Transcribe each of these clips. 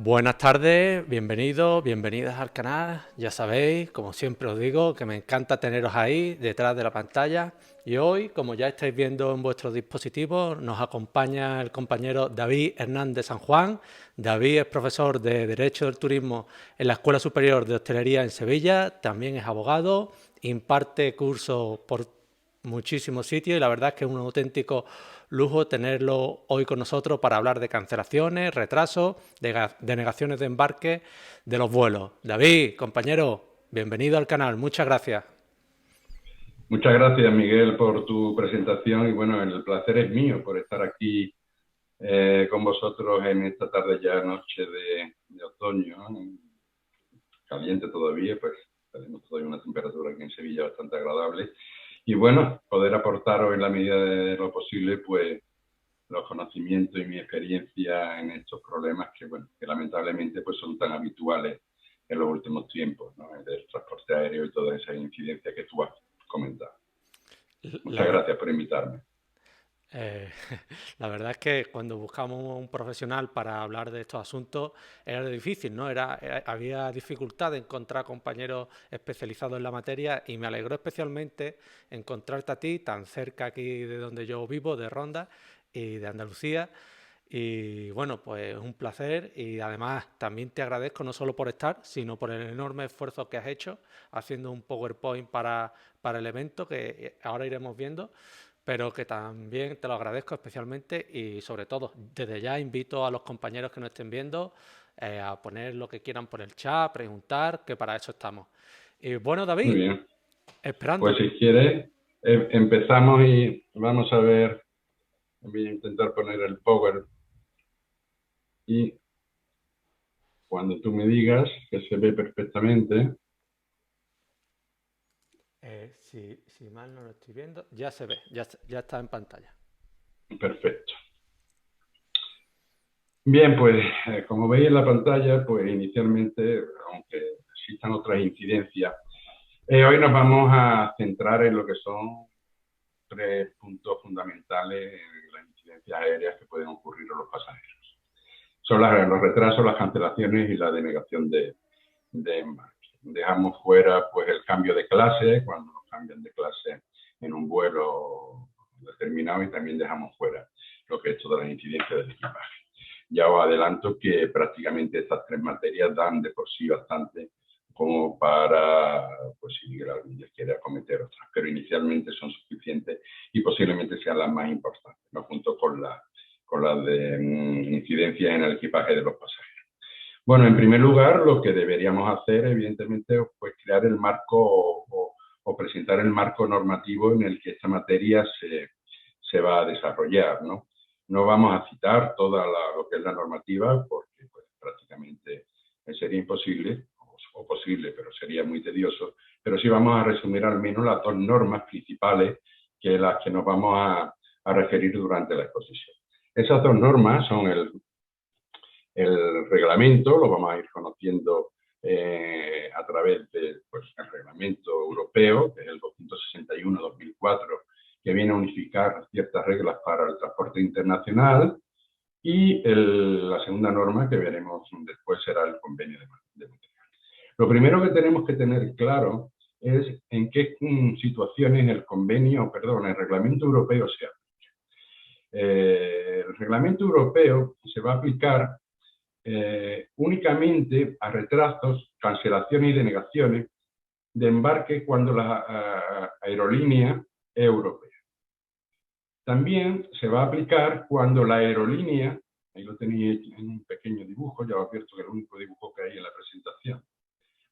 Buenas tardes, bienvenidos, bienvenidas al canal. Ya sabéis, como siempre os digo, que me encanta teneros ahí detrás de la pantalla. Y hoy, como ya estáis viendo en vuestros dispositivos, nos acompaña el compañero David Hernández San Juan. David es profesor de Derecho del Turismo en la Escuela Superior de Hostelería en Sevilla, también es abogado, imparte cursos por muchísimos sitios y la verdad es que es un auténtico lujo tenerlo hoy con nosotros para hablar de cancelaciones, retrasos, de denegaciones de embarque de los vuelos. David, compañero, bienvenido al canal, muchas gracias. Muchas gracias, Miguel, por tu presentación y bueno, el placer es mío por estar aquí con vosotros en esta tarde ya noche de otoño, ¿no? Caliente todavía, pues tenemos todavía una temperatura aquí en Sevilla bastante agradable y bueno, poder aportaros en la medida de lo posible pues los conocimientos y mi experiencia en estos problemas que bueno, que lamentablemente pues son tan habituales en los últimos tiempos, ¿no? El del transporte aéreo y todas esas incidencias que tú has comentado. La, Muchas gracias por invitarme. eh, la verdad es que cuando buscamos un profesional para hablar de estos asuntos era difícil, ¿no? Había dificultad de encontrar compañeros especializados en la materia y me alegró especialmente encontrarte a ti tan cerca aquí de donde yo vivo, de Ronda y de Andalucía. Y bueno, pues es un placer y además también te agradezco no solo por estar, sino por el enorme esfuerzo que has hecho haciendo un PowerPoint para el evento que ahora iremos viendo, pero que también te lo agradezco especialmente y sobre todo desde ya invito a los compañeros que nos estén viendo a poner lo que quieran por el chat, preguntar, que para eso estamos. Y bueno, Muy David, bien. Pues esperándote. si quieres, empezamos y vamos a ver. Voy a intentar poner el power y cuando tú me digas que se ve perfectamente, Si mal no lo estoy viendo, ya se ve, ya está en pantalla. perfecto. Bien, pues como veis en la pantalla, pues inicialmente, aunque existan otras incidencias, hoy nos vamos a centrar en lo que son tres puntos fundamentales en las incidencias aéreas que pueden ocurrir a los pasajeros. Son los retrasos, las cancelaciones y la denegación de embarque. Dejamos fuera pues el cambio de clase, cuando nos cambian de clase en un vuelo determinado, y también dejamos fuera lo que es todas las incidencias del equipaje. Ya os adelanto que prácticamente estas tres materias dan de por sí bastante como para, pues si algún día quiere acometer otras, pero inicialmente son suficientes y posiblemente sean las más importantes, ¿no? Junto con las de incidencias en el equipaje de los pasajeros. Bueno, en primer lugar, lo que deberíamos hacer, evidentemente, pues crear el marco o presentar el marco normativo en el que esta materia se va a desarrollar, ¿no? No vamos a citar toda lo que es la normativa porque pues, prácticamente sería imposible, o posible, pero sería muy tedioso, pero sí vamos a resumir al menos las dos normas principales que las que nos vamos a referir durante la exposición. Esas dos normas son el reglamento, lo vamos a ir conociendo a través del pues, el reglamento europeo, que es el 261-2004, que viene a unificar ciertas reglas para el transporte internacional, y la segunda norma que veremos después será el convenio de material. Lo primero que tenemos que tener claro es en qué situaciones el convenio, perdón, el reglamento europeo se aplica. El reglamento europeo se va a aplicar únicamente a retrasos, cancelaciones y denegaciones de embarque cuando la aerolínea es europea. También se va a aplicar cuando la aerolínea, ahí lo tenéis en un pequeño dibujo, ya os advierto que es el único dibujo que hay en la presentación.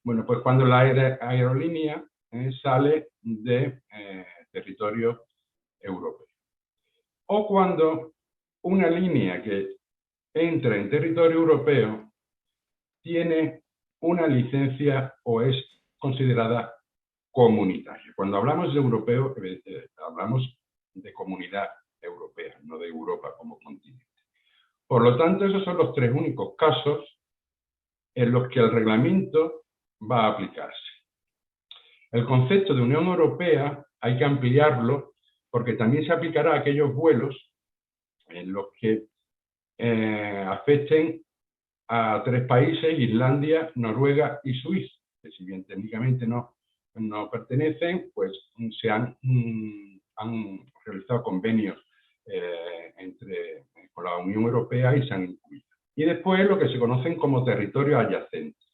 Bueno, pues cuando la aerolínea sale de territorio europeo. O cuando una línea que entra en territorio europeo tiene una licencia o es considerada comunitaria. Cuando hablamos de europeo, hablamos de comunidad europea, no de Europa como continente. Por lo tanto, esos son los tres únicos casos en los que el reglamento va a aplicarse. El concepto de Unión Europea hay que ampliarlo porque también se aplicará a aquellos vuelos en los que afecten a 3 países: Islandia, Noruega y Suiza, que si bien técnicamente no pertenecen, pues han realizado convenios con la Unión Europea y se han incluido. Y después lo que se conocen como territorios adyacentes.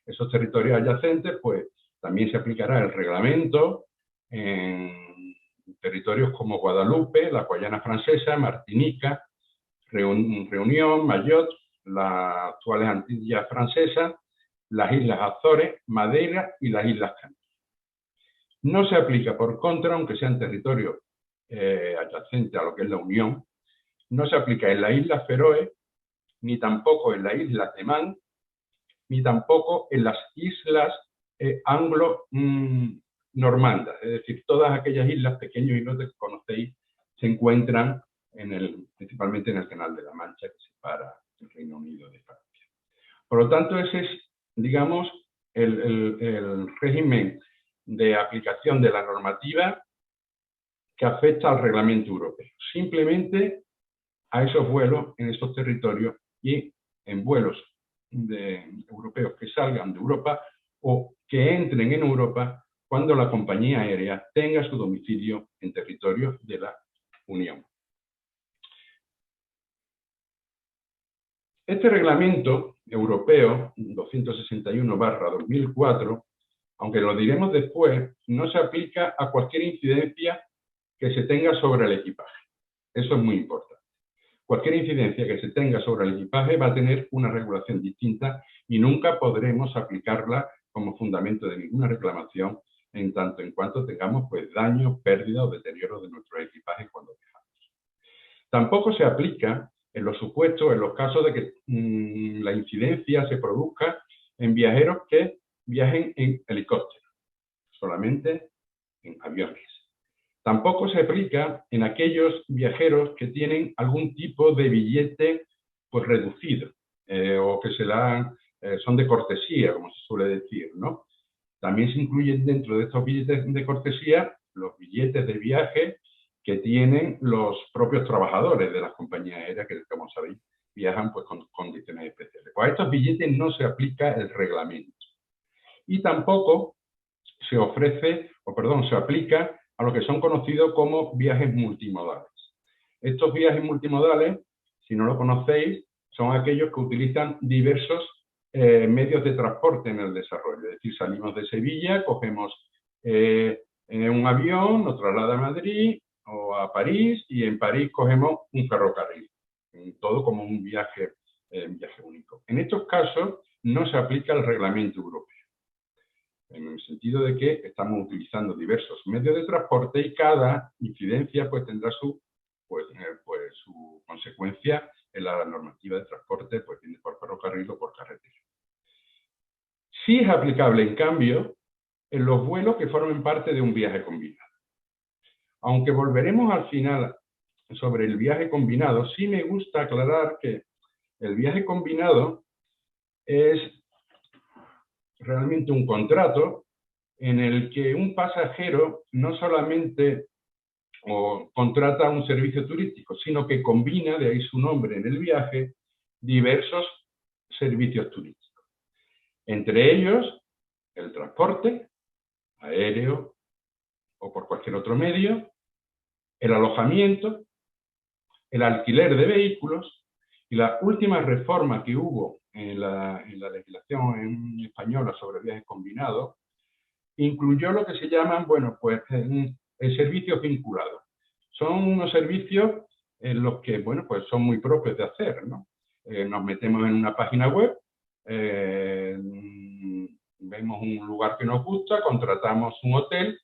Esos territorios adyacentes, pues también se aplicará el reglamento en territorios como Guadalupe, la Guayana Francesa, Martinica, Reunión, Mayotte, las actuales Antillas Francesas, las Islas Azores, Madeira y las Islas Canarias. No se aplica, por contra, aunque sean territorios adyacentes a lo que es la Unión, no se aplica en las Islas Feroe, ni tampoco en las Islas de Man, ni tampoco en las islas anglo-normandas. Es decir, todas aquellas islas, pequeños islotes que conocéis, se encuentran principalmente en el Canal de la Mancha, que separa el Reino Unido de Francia. Por lo tanto, ese es, digamos, el régimen de aplicación de la normativa que afecta al reglamento europeo. Simplemente a esos vuelos en esos territorios y en vuelos europeos que salgan de Europa o que entren en Europa cuando la compañía aérea tenga su domicilio en territorio de la Unión. Este reglamento europeo 261/2004, aunque lo diremos después, no se aplica a cualquier incidencia que se tenga sobre el equipaje. Eso es muy importante. Cualquier incidencia que se tenga sobre el equipaje va a tener una regulación distinta y nunca podremos aplicarla como fundamento de ninguna reclamación en tanto en cuanto tengamos pues daño, pérdida o deterioro de nuestro equipaje cuando viajamos. Tampoco se aplica en los supuestos, en los casos de que la incidencia se produzca en viajeros que viajen en helicóptero, solamente en aviones. Tampoco se aplica en aquellos viajeros que tienen algún tipo de billete pues, reducido o que son de cortesía, como se suele decir, ¿no? También se incluyen dentro de estos billetes de cortesía los billetes de viaje que tienen los propios trabajadores de las compañías aéreas que, como sabéis, viajan pues, con condiciones especiales. Pues a estos billetes no se aplica el reglamento. Y tampoco se aplica a lo que son conocidos como viajes multimodales. Estos viajes multimodales, si no lo conocéis, son aquellos que utilizan diversos medios de transporte en el desarrollo. Es decir, salimos de Sevilla, cogemos un avión, nos traslada a Madrid o a París y en París cogemos un ferrocarril. Todo como un viaje único. En estos casos no se aplica el reglamento europeo, en el sentido de que estamos utilizando diversos medios de transporte y cada incidencia pues, tendrá su consecuencia en la normativa de transporte, pues viene por ferrocarril o por carretera. Sí es aplicable, en cambio, en los vuelos que formen parte de un viaje combinado. Aunque volveremos al final sobre el viaje combinado, sí me gusta aclarar que el viaje combinado es realmente un contrato en el que un pasajero no solamente contrata un servicio turístico, sino que combina, de ahí su nombre en el viaje, diversos servicios turísticos. Entre ellos, el transporte aéreo o por cualquier otro medio, el alojamiento, el alquiler de vehículos y la última reforma que hubo en la legislación española sobre viajes combinados incluyó lo que se llaman, servicios vinculados. Son unos servicios en los que, pues son muy propios de hacer, ¿no? Nos metemos en una página web, vemos un lugar que nos gusta, contratamos un hotel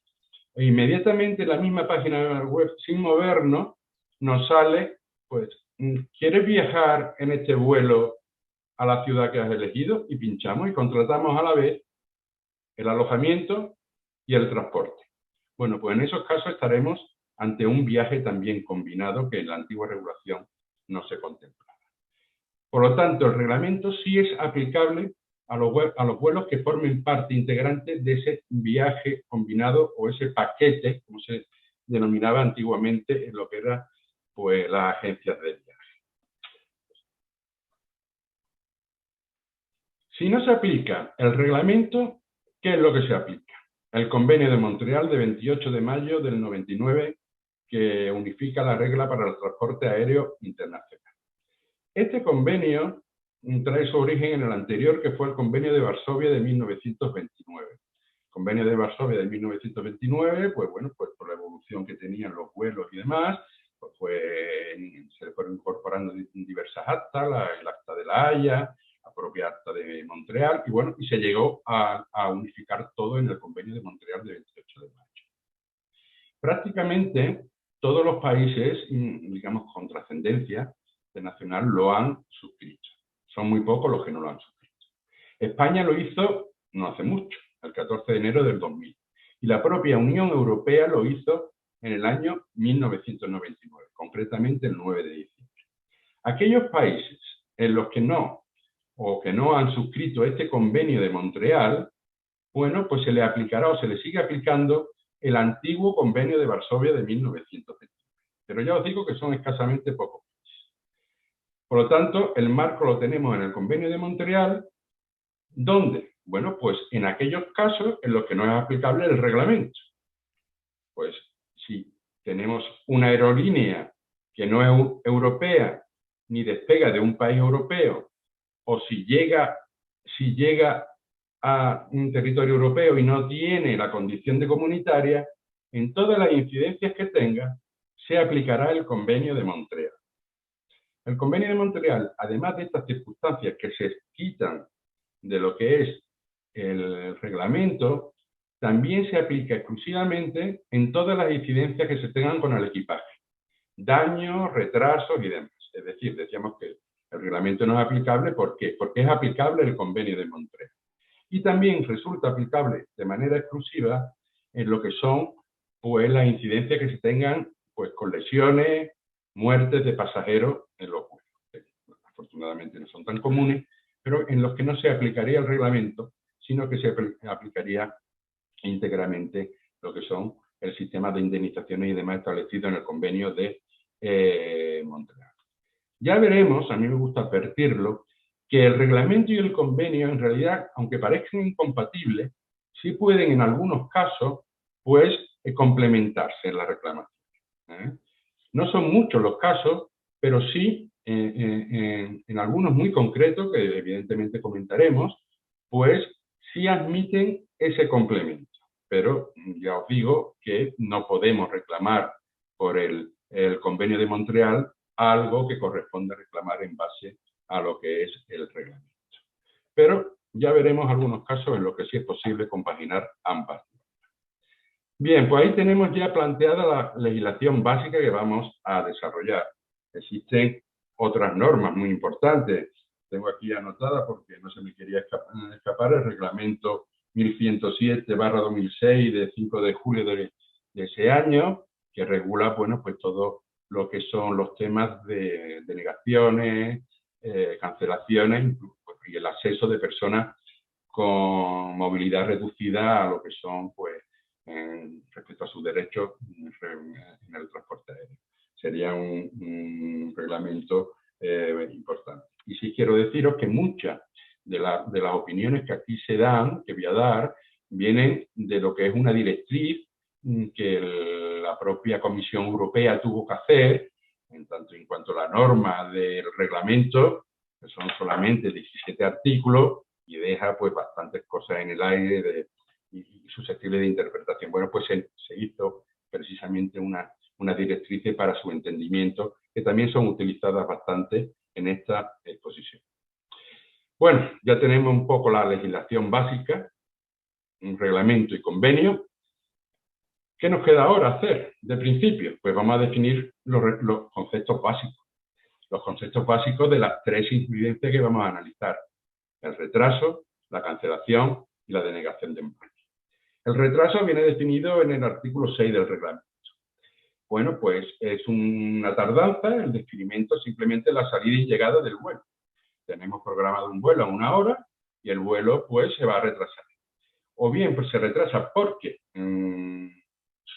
e inmediatamente la misma página web, sin movernos, nos sale, pues, ¿quieres viajar en este vuelo a la ciudad que has elegido? Y pinchamos y contratamos a la vez el alojamiento y el transporte. Bueno, pues en esos casos estaremos ante un viaje también combinado que en la antigua regulación no se contemplaba. Por lo tanto, el reglamento sí es aplicable a los vuelos que formen parte integrante de ese viaje combinado o ese paquete, como se denominaba antiguamente en lo que eran pues, las agencias de viaje. Si no se aplica el reglamento, ¿qué es lo que se aplica? El Convenio de Montreal de 28 de mayo del 99, que unifica la regla para el transporte aéreo internacional. Este convenio trae su origen en el anterior, que fue el Convenio de Varsovia de 1929. El Convenio de Varsovia de 1929, pues bueno, pues por la evolución que tenían los vuelos y demás, pues se fueron incorporando diversas actas, el acta de la Haya, la propia acta de Montreal, y bueno, y se llegó a unificar todo en el Convenio de Montreal de 28 de mayo. Prácticamente todos los países, digamos, con trascendencia nacional lo han suscrito. Son muy pocos los que no lo han suscrito. España lo hizo no hace mucho, el 14 de enero del 2000. Y la propia Unión Europea lo hizo en el año 1999, concretamente el 9 de diciembre. Aquellos países en los que no o que no han suscrito este convenio de Montreal, bueno, pues se le aplicará o se le sigue aplicando el antiguo convenio de Varsovia de 1929. Pero ya os digo que son escasamente pocos. Por lo tanto, el marco lo tenemos en el Convenio de Montreal, donde, bueno, pues en aquellos casos en los que no es aplicable el reglamento. Pues si tenemos una aerolínea que no es europea ni despega de un país europeo, o si llega a un territorio europeo y no tiene la condición de comunitaria, en todas las incidencias que tenga, se aplicará el Convenio de Montreal. El Convenio de Montreal, además de estas circunstancias que se quitan de lo que es el reglamento, también se aplica exclusivamente en todas las incidencias que se tengan con el equipaje. Daños, retrasos y demás. Es decir, decíamos que el reglamento no es aplicable. ¿Por qué? Porque es aplicable el Convenio de Montreal. Y también resulta aplicable de manera exclusiva en lo que son pues, las incidencias que se tengan pues, con lesiones, muertes de pasajeros en los vuelos. Afortunadamente no son tan comunes, pero en los que no se aplicaría el reglamento, sino que se aplicaría íntegramente lo que son el sistema de indemnizaciones y demás establecido en el convenio de Montreal. Ya veremos, a mí me gusta advertirlo, que el reglamento y el convenio en realidad, aunque parezcan incompatibles, sí pueden en algunos casos pues complementarse en la reclamación. No son muchos los casos, pero sí en algunos muy concretos, que evidentemente comentaremos, pues sí admiten ese complemento. Pero ya os digo que no podemos reclamar por el Convenio de Montreal algo que corresponde reclamar en base a lo que es el reglamento. Pero ya veremos algunos casos en los que sí es posible compaginar ambas. Bien, pues ahí tenemos ya planteada la legislación básica que vamos a desarrollar. Existen otras normas muy importantes. Tengo aquí anotada porque no se me quería escapar el reglamento 1107/2006 de 5 de julio de ese año, que regula, bueno, pues todo lo que son los temas de denegaciones, cancelaciones y el acceso de personas con movilidad reducida a lo que son, pues, respecto a sus derechos en el transporte aéreo. Sería un reglamento importante. Y sí quiero deciros que muchas de las opiniones que aquí se dan, que voy a dar, vienen de lo que es una directriz que la propia Comisión Europea tuvo que hacer, en tanto en cuanto a la norma del reglamento, que son solamente 17 artículos, y deja pues bastantes cosas en el aire y susceptible de interpretación. Bueno, pues se hizo precisamente una directriz para su entendimiento, que también son utilizadas bastante en esta exposición. Bueno, ya tenemos un poco la legislación básica, un reglamento y convenio. ¿Qué nos queda ahora hacer de principio? Pues vamos a definir los conceptos básicos. Los conceptos básicos de las tres incidencias que vamos a analizar: el retraso, la cancelación y la denegación de embarque. El retraso viene definido en el artículo 6 del reglamento. Bueno, pues es una tardanza, el descrimiento simplemente la salida y llegada del vuelo. Tenemos programado un vuelo a 1 hora y el vuelo pues se va a retrasar. O bien pues se retrasa porque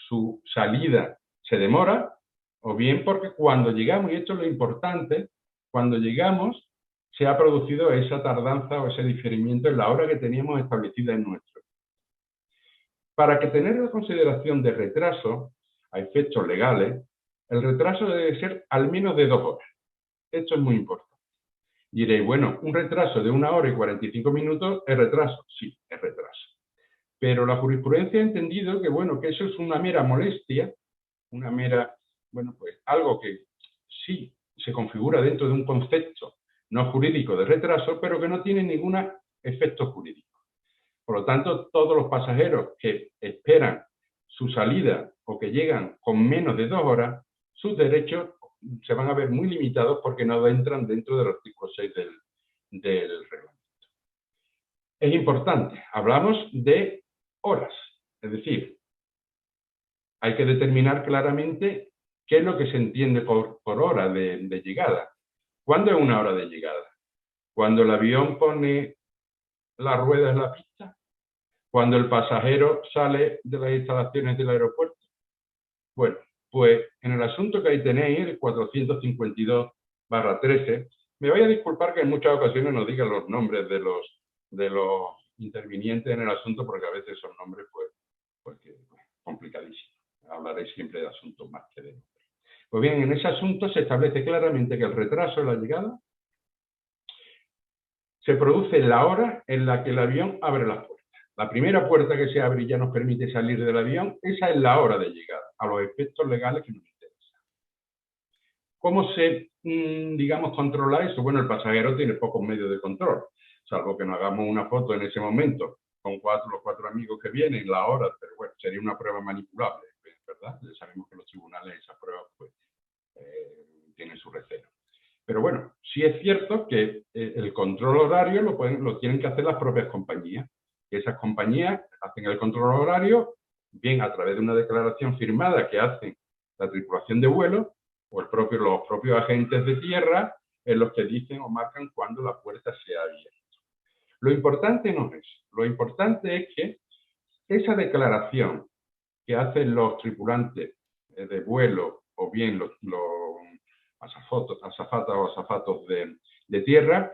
su salida se demora, o bien porque cuando llegamos, y esto es lo importante, cuando llegamos se ha producido esa tardanza o ese diferimiento en la hora que teníamos establecida en nuestro. Para que tener la consideración de retraso a efectos legales, el retraso debe ser al menos de 2 horas. Esto es muy importante. Diréis, bueno, un retraso de 1 hora y 45 minutos es retraso. Sí, es retraso. Pero la jurisprudencia ha entendido que, bueno, que eso es una mera molestia, una mera, bueno, pues algo que sí se configura dentro de un concepto no jurídico de retraso, pero que no tiene ningún efecto jurídico. Por lo tanto, todos los pasajeros que esperan su salida o que llegan con menos de 2 horas, sus derechos se van a ver muy limitados porque no entran dentro del artículo 6 del reglamento. Es importante, hablamos de horas, es decir, hay que determinar claramente qué es lo que se entiende por hora de llegada. ¿Cuándo es una hora de llegada? ¿Cuando el avión pone las ruedas en la pista? ¿Cuando el pasajero sale de las instalaciones del aeropuerto? Bueno, pues en el asunto que ahí tenéis, el 452/13, me voy a disculpar que en muchas ocasiones no diga los nombres de los intervinientes en el asunto, porque a veces son nombres pues complicadísimos. Hablaré siempre de asuntos más que de nombres. Pues bien, en ese asunto se establece claramente que el retraso en la llegada se produce en la hora en la que el avión abre las puertas. La primera puerta que se abre y ya nos permite salir del avión, esa es la hora de llegada, a los efectos legales que nos interesan. ¿Cómo se, digamos, controla eso? Bueno, el pasajero tiene pocos medios de control, salvo que nos hagamos una foto en ese momento con los 4 amigos que vienen, la hora, pero bueno, sería una prueba manipulable, ¿verdad? Ya sabemos que los tribunales esas pruebas pues, tienen su recelo. Pero bueno, sí es cierto que el control horario lo tienen que hacer las propias compañías. Esas compañías hacen el control horario, bien a través de una declaración firmada que hacen la tripulación de vuelo o los propios agentes de tierra en los que dicen o marcan cuando la puerta se ha abierto. Lo importante no es eso. Lo importante es que esa declaración que hacen los tripulantes de vuelo o bien los azafatas o azafatos de tierra,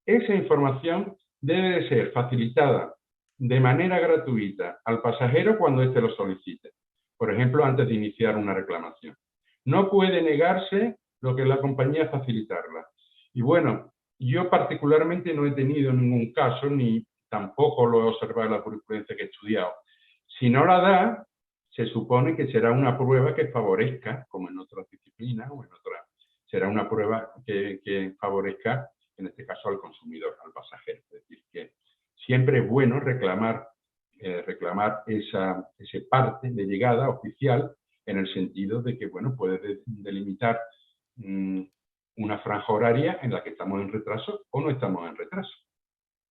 esa información debe de ser facilitada de manera gratuita al pasajero cuando éste lo solicite. Por ejemplo, antes de iniciar una reclamación. No puede negarse lo que es la compañía facilitarla. Y bueno, yo particularmente no he tenido ningún caso, ni tampoco lo he observado en la jurisprudencia que he estudiado. Si no la da, se supone que será una prueba que favorezca, como en otras disciplinas o en otras, será una prueba que favorezca, en este caso, al consumidor, al pasajero. Es decir, que siempre es bueno reclamar esa parte de llegada oficial en el sentido de que, bueno, puede delimitar una franja horaria en la que estamos en retraso o no estamos en retraso.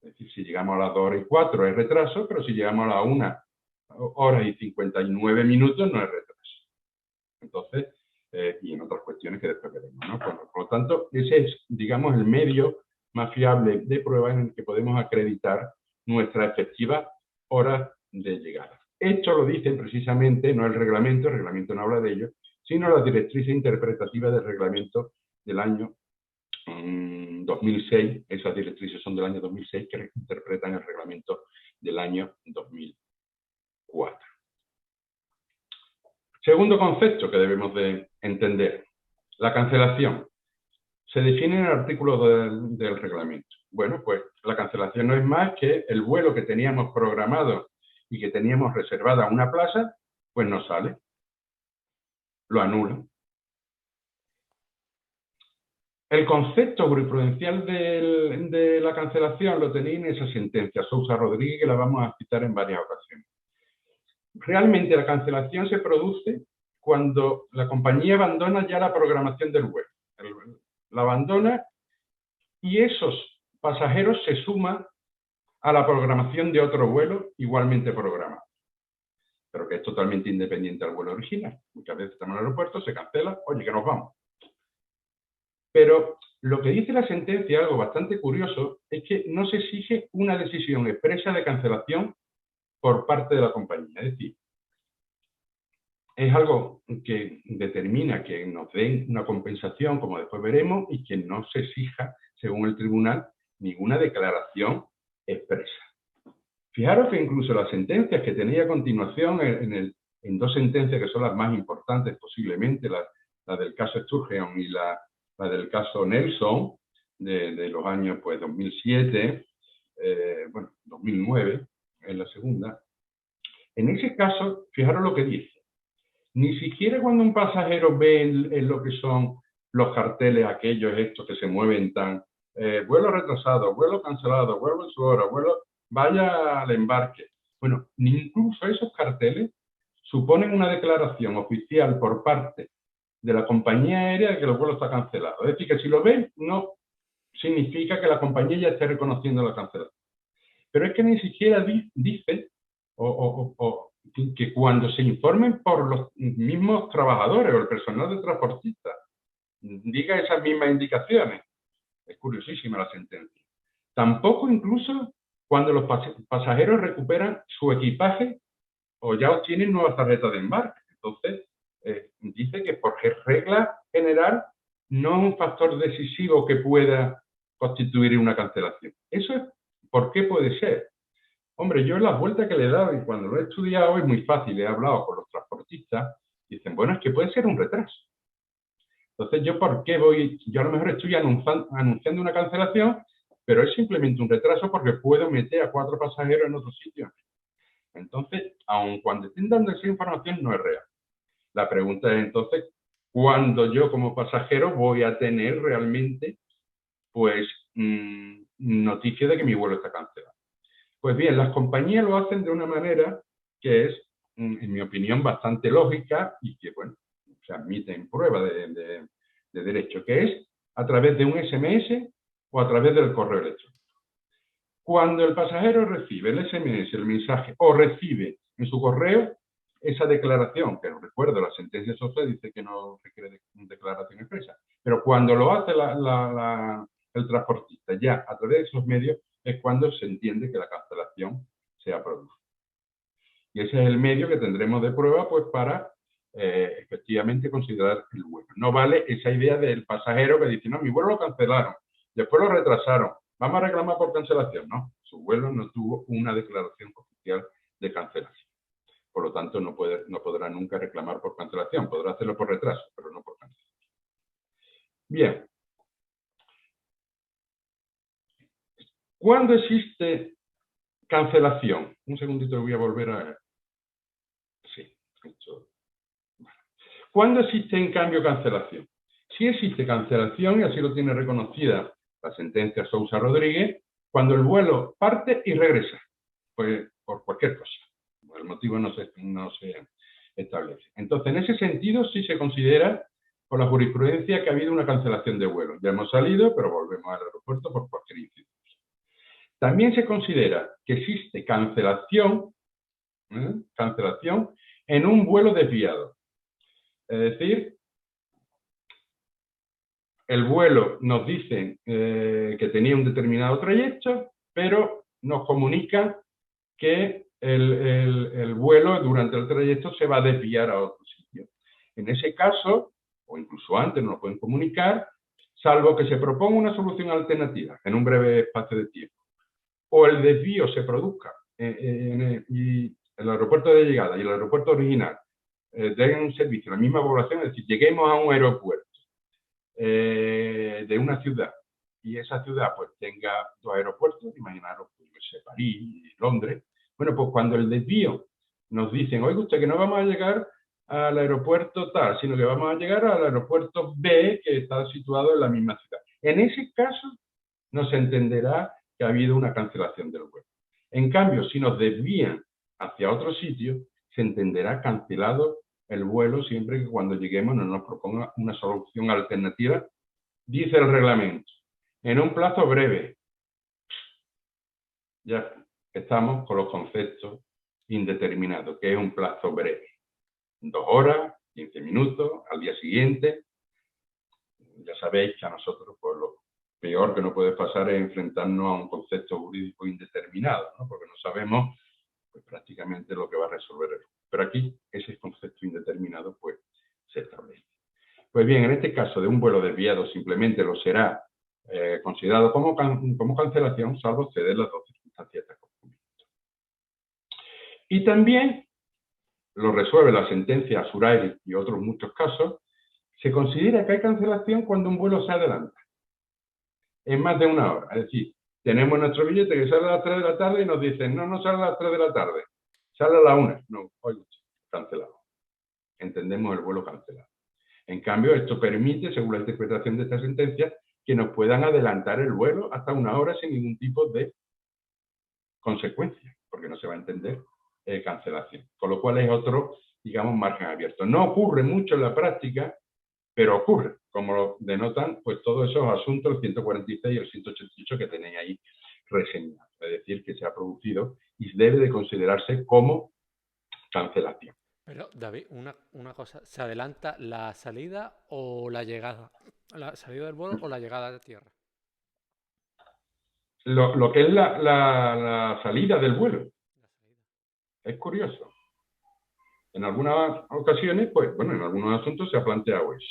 Es decir, si llegamos a las 2 horas y 4 es retraso, pero si llegamos a las 1 hora y 59 minutos no es retraso. Entonces, y en otras cuestiones que después veremos, ¿no? Bueno, por lo tanto, ese es, digamos, el medio más fiable de prueba en el que podemos acreditar nuestra efectiva hora de llegada. Esto lo dicen precisamente, no el reglamento no habla de ello, sino las directrices interpretativas del reglamento del año 2006. Esas directrices son del año 2006 que interpretan el reglamento del año 2004. Segundo concepto que debemos de entender, la cancelación. Se define en el artículo del reglamento. Bueno, pues la cancelación no es más que el vuelo que teníamos programado y que teníamos reservada una plaza, pues no sale. Lo anulan. El concepto jurisprudencial de la cancelación lo tenéis en esa sentencia, Sousa Rodríguez, que la vamos a citar en varias ocasiones. Realmente la cancelación se produce cuando la compañía abandona ya la programación del vuelo. La abandona y esos pasajeros se suman a la programación de otro vuelo igualmente programado, pero que es totalmente independiente del vuelo original. Muchas veces estamos en el aeropuerto, se cancela, oye, que nos vamos. Pero lo que dice la sentencia, algo bastante curioso, es que no se exige una decisión expresa de cancelación por parte de la compañía. Es decir, es algo que determina que nos den una compensación, como después veremos, y que no se exija según el tribunal, ninguna declaración expresa. Fijaros que incluso las sentencias que tenía a continuación, en dos sentencias que son las más importantes posiblemente, la del caso Sturgeon y la del caso Nelson, de los años pues 2007, 2009, en la segunda. En ese caso, fijaros lo que dice. Ni siquiera cuando un pasajero ve en lo que son los carteles aquellos estos que se mueven tan vuelo retrasado, vuelo cancelado, vuelo en su hora, vuelo, vaya al embarque. Bueno, incluso esos carteles suponen una declaración oficial por parte de la compañía aérea de que el vuelo está cancelado. Es decir, que si lo ven, no significa que la compañía ya esté reconociendo la cancelación. Pero es que ni siquiera dice que cuando se informen por los mismos trabajadores o el personal de transportista, diga esas mismas indicaciones. Es curiosísima la sentencia. Tampoco incluso cuando los pasajeros recuperan su equipaje o ya obtienen nuevas tarjetas de embarque. Entonces, dice que por regla general no es un factor decisivo que pueda constituir una cancelación. Eso es, ¿por qué puede ser? Hombre, yo las vueltas que le he dado y cuando lo he estudiado es muy fácil, he hablado con los transportistas, dicen, bueno, es que puede ser un retraso. Entonces, ¿yo por qué voy? Yo a lo mejor estoy anunciando una cancelación, pero es simplemente un retraso porque puedo meter a 4 pasajeros en otro sitio. Entonces, aun cuando estén dando esa información, no es real. La pregunta es entonces, ¿cuándo yo como pasajero voy a tener realmente, pues, noticia de que mi vuelo está cancelado? Pues bien, las compañías lo hacen de una manera que es, en mi opinión, bastante lógica y que, bueno, se admite en prueba de derecho, que es a través de un SMS o a través del correo electrónico. Cuando el pasajero recibe el SMS, el mensaje, o recibe en su correo esa declaración, que recuerdo, la sentencia social dice que no requiere declaración expresa, pero cuando lo hace el transportista ya a través de esos medios, es cuando se entiende que la cancelación se ha producido. Y ese es el medio que tendremos de prueba pues para efectivamente considerar el vuelo. No vale esa idea del pasajero que dice, no, mi vuelo lo cancelaron, después lo retrasaron, vamos a reclamar por cancelación. No, su vuelo no tuvo una declaración oficial de cancelación. Por lo tanto, no podrá nunca reclamar por cancelación. Podrá hacerlo por retraso, pero no por cancelación. Bien. ¿Cuándo existe cancelación? Un segundito, voy a volver a... Sí. ¿Cuándo existe, en cambio, cancelación? Sí existe cancelación, y así lo tiene reconocida la sentencia Sousa Rodríguez, cuando el vuelo parte y regresa, pues por cualquier cosa. El motivo no se establece. Entonces, en ese sentido, sí se considera por la jurisprudencia que ha habido una cancelación de vuelo. Ya hemos salido, pero volvemos al aeropuerto por cualquier incidencia. También se considera que existe cancelación en un vuelo desviado. Es decir, el vuelo nos dice que tenía un determinado trayecto, pero nos comunica que el vuelo durante el trayecto se va a desviar a otro sitio. En ese caso, o incluso antes nos lo pueden comunicar, salvo que se proponga una solución alternativa en un breve espacio de tiempo, o el desvío se produzca y el aeropuerto de llegada y el aeropuerto original den un servicio a la misma población, es decir, lleguemos a un aeropuerto de una ciudad y esa ciudad pues tenga 2 aeropuertos, imaginaros pues, París, Londres. Bueno, pues cuando el desvío nos dicen, oiga usted que no vamos a llegar al aeropuerto tal, sino que vamos a llegar al aeropuerto B que está situado en la misma ciudad. En ese caso no se entenderá que ha habido una cancelación del vuelo. En cambio, si nos desvían hacia otro sitio, se entenderá cancelado el vuelo siempre que cuando lleguemos no nos proponga una solución alternativa, dice el reglamento, en un plazo breve. Ya estamos con los conceptos indeterminados, que es un plazo breve. 2 horas, 15 minutos, al día siguiente. Ya sabéis que a nosotros, pues lo peor que nos puede pasar es enfrentarnos a un concepto jurídico indeterminado, ¿no? Porque no sabemos pues, prácticamente lo que va a resolver el juez. Pero aquí ese concepto indeterminado pues se establece. Pues bien, en este caso de un vuelo desviado simplemente lo será considerado como cancelación, salvo ceder las dos circunstancias de cumplimiento. Y también lo resuelve la sentencia Surairi y otros muchos casos. Se considera que hay cancelación cuando un vuelo se adelanta en más de una hora. Es decir, tenemos nuestro billete que sale a las 3 de la tarde y nos dicen, no, no sale a las 3 de la tarde, sale a las 1. No, oye, cancelado. Entendemos el vuelo cancelado. En cambio, esto permite, según la interpretación de esta sentencia, que nos puedan adelantar el vuelo hasta una hora sin ningún tipo de consecuencia, porque no se va a entender cancelación. Con lo cual es otro, digamos, margen abierto. No ocurre mucho en la práctica, pero ocurre, como lo denotan pues todos esos asuntos, el 146 y el 188 que tenéis ahí reseñados. Es decir, que se ha producido y debe de considerarse como cancelación. Pero, David, una cosa, ¿se adelanta la salida o la llegada? ¿La salida del vuelo o la llegada de tierra? Lo que es la salida del vuelo. La salida. Es curioso. En algunas ocasiones, pues, bueno, en algunos asuntos se ha planteado eso.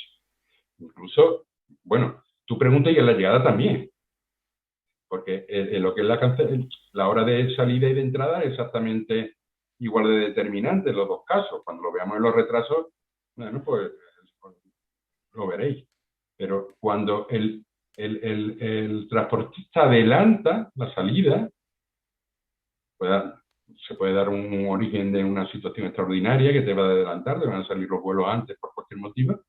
Incluso, bueno, tú preguntas y en la llegada también. Porque lo que es la hora de salida y de entrada es exactamente igual de determinante en los dos casos. Cuando lo veamos en los retrasos, bueno, pues lo veréis. Pero cuando el transportista adelanta la salida, pues, se puede dar un origen de una situación extraordinaria que te va a adelantar, te van a salir los vuelos antes por cualquier motivo,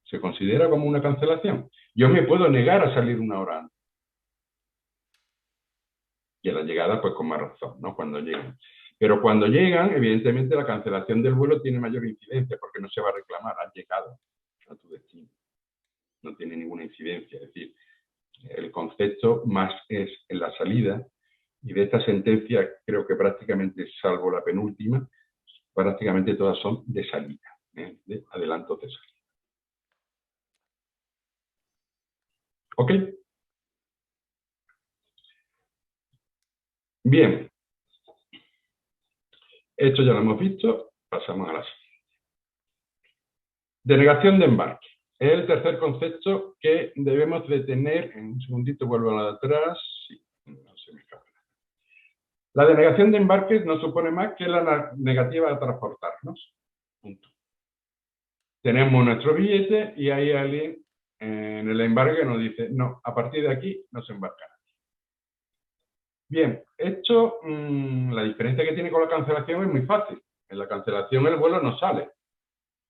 se considera como una cancelación. Yo me puedo negar a salir una hora antes. Y a la llegada, pues con más razón, ¿no? Cuando llegan. Pero cuando llegan, evidentemente la cancelación del vuelo tiene mayor incidencia porque no se va a reclamar, has llegado a tu destino. No tiene ninguna incidencia. Es decir, el concepto más es en la salida, y de esta sentencia creo que prácticamente, salvo la penúltima, prácticamente todas son de salida, de adelantos de salida. ¿Ok? Bien. Esto ya lo hemos visto, pasamos a la siguiente. Denegación de embarque. Es el tercer concepto que debemos de tener. En un segundito vuelvo a la de atrás. Sí, no se me escapa. La denegación de embarque no supone más que la negativa a transportarnos. Punto. Tenemos nuestro billete y hay alguien en el embarque que nos dice, no, a partir de aquí no se embarca. Bien, esto, la diferencia que tiene con la cancelación es muy fácil. En la cancelación el vuelo no sale,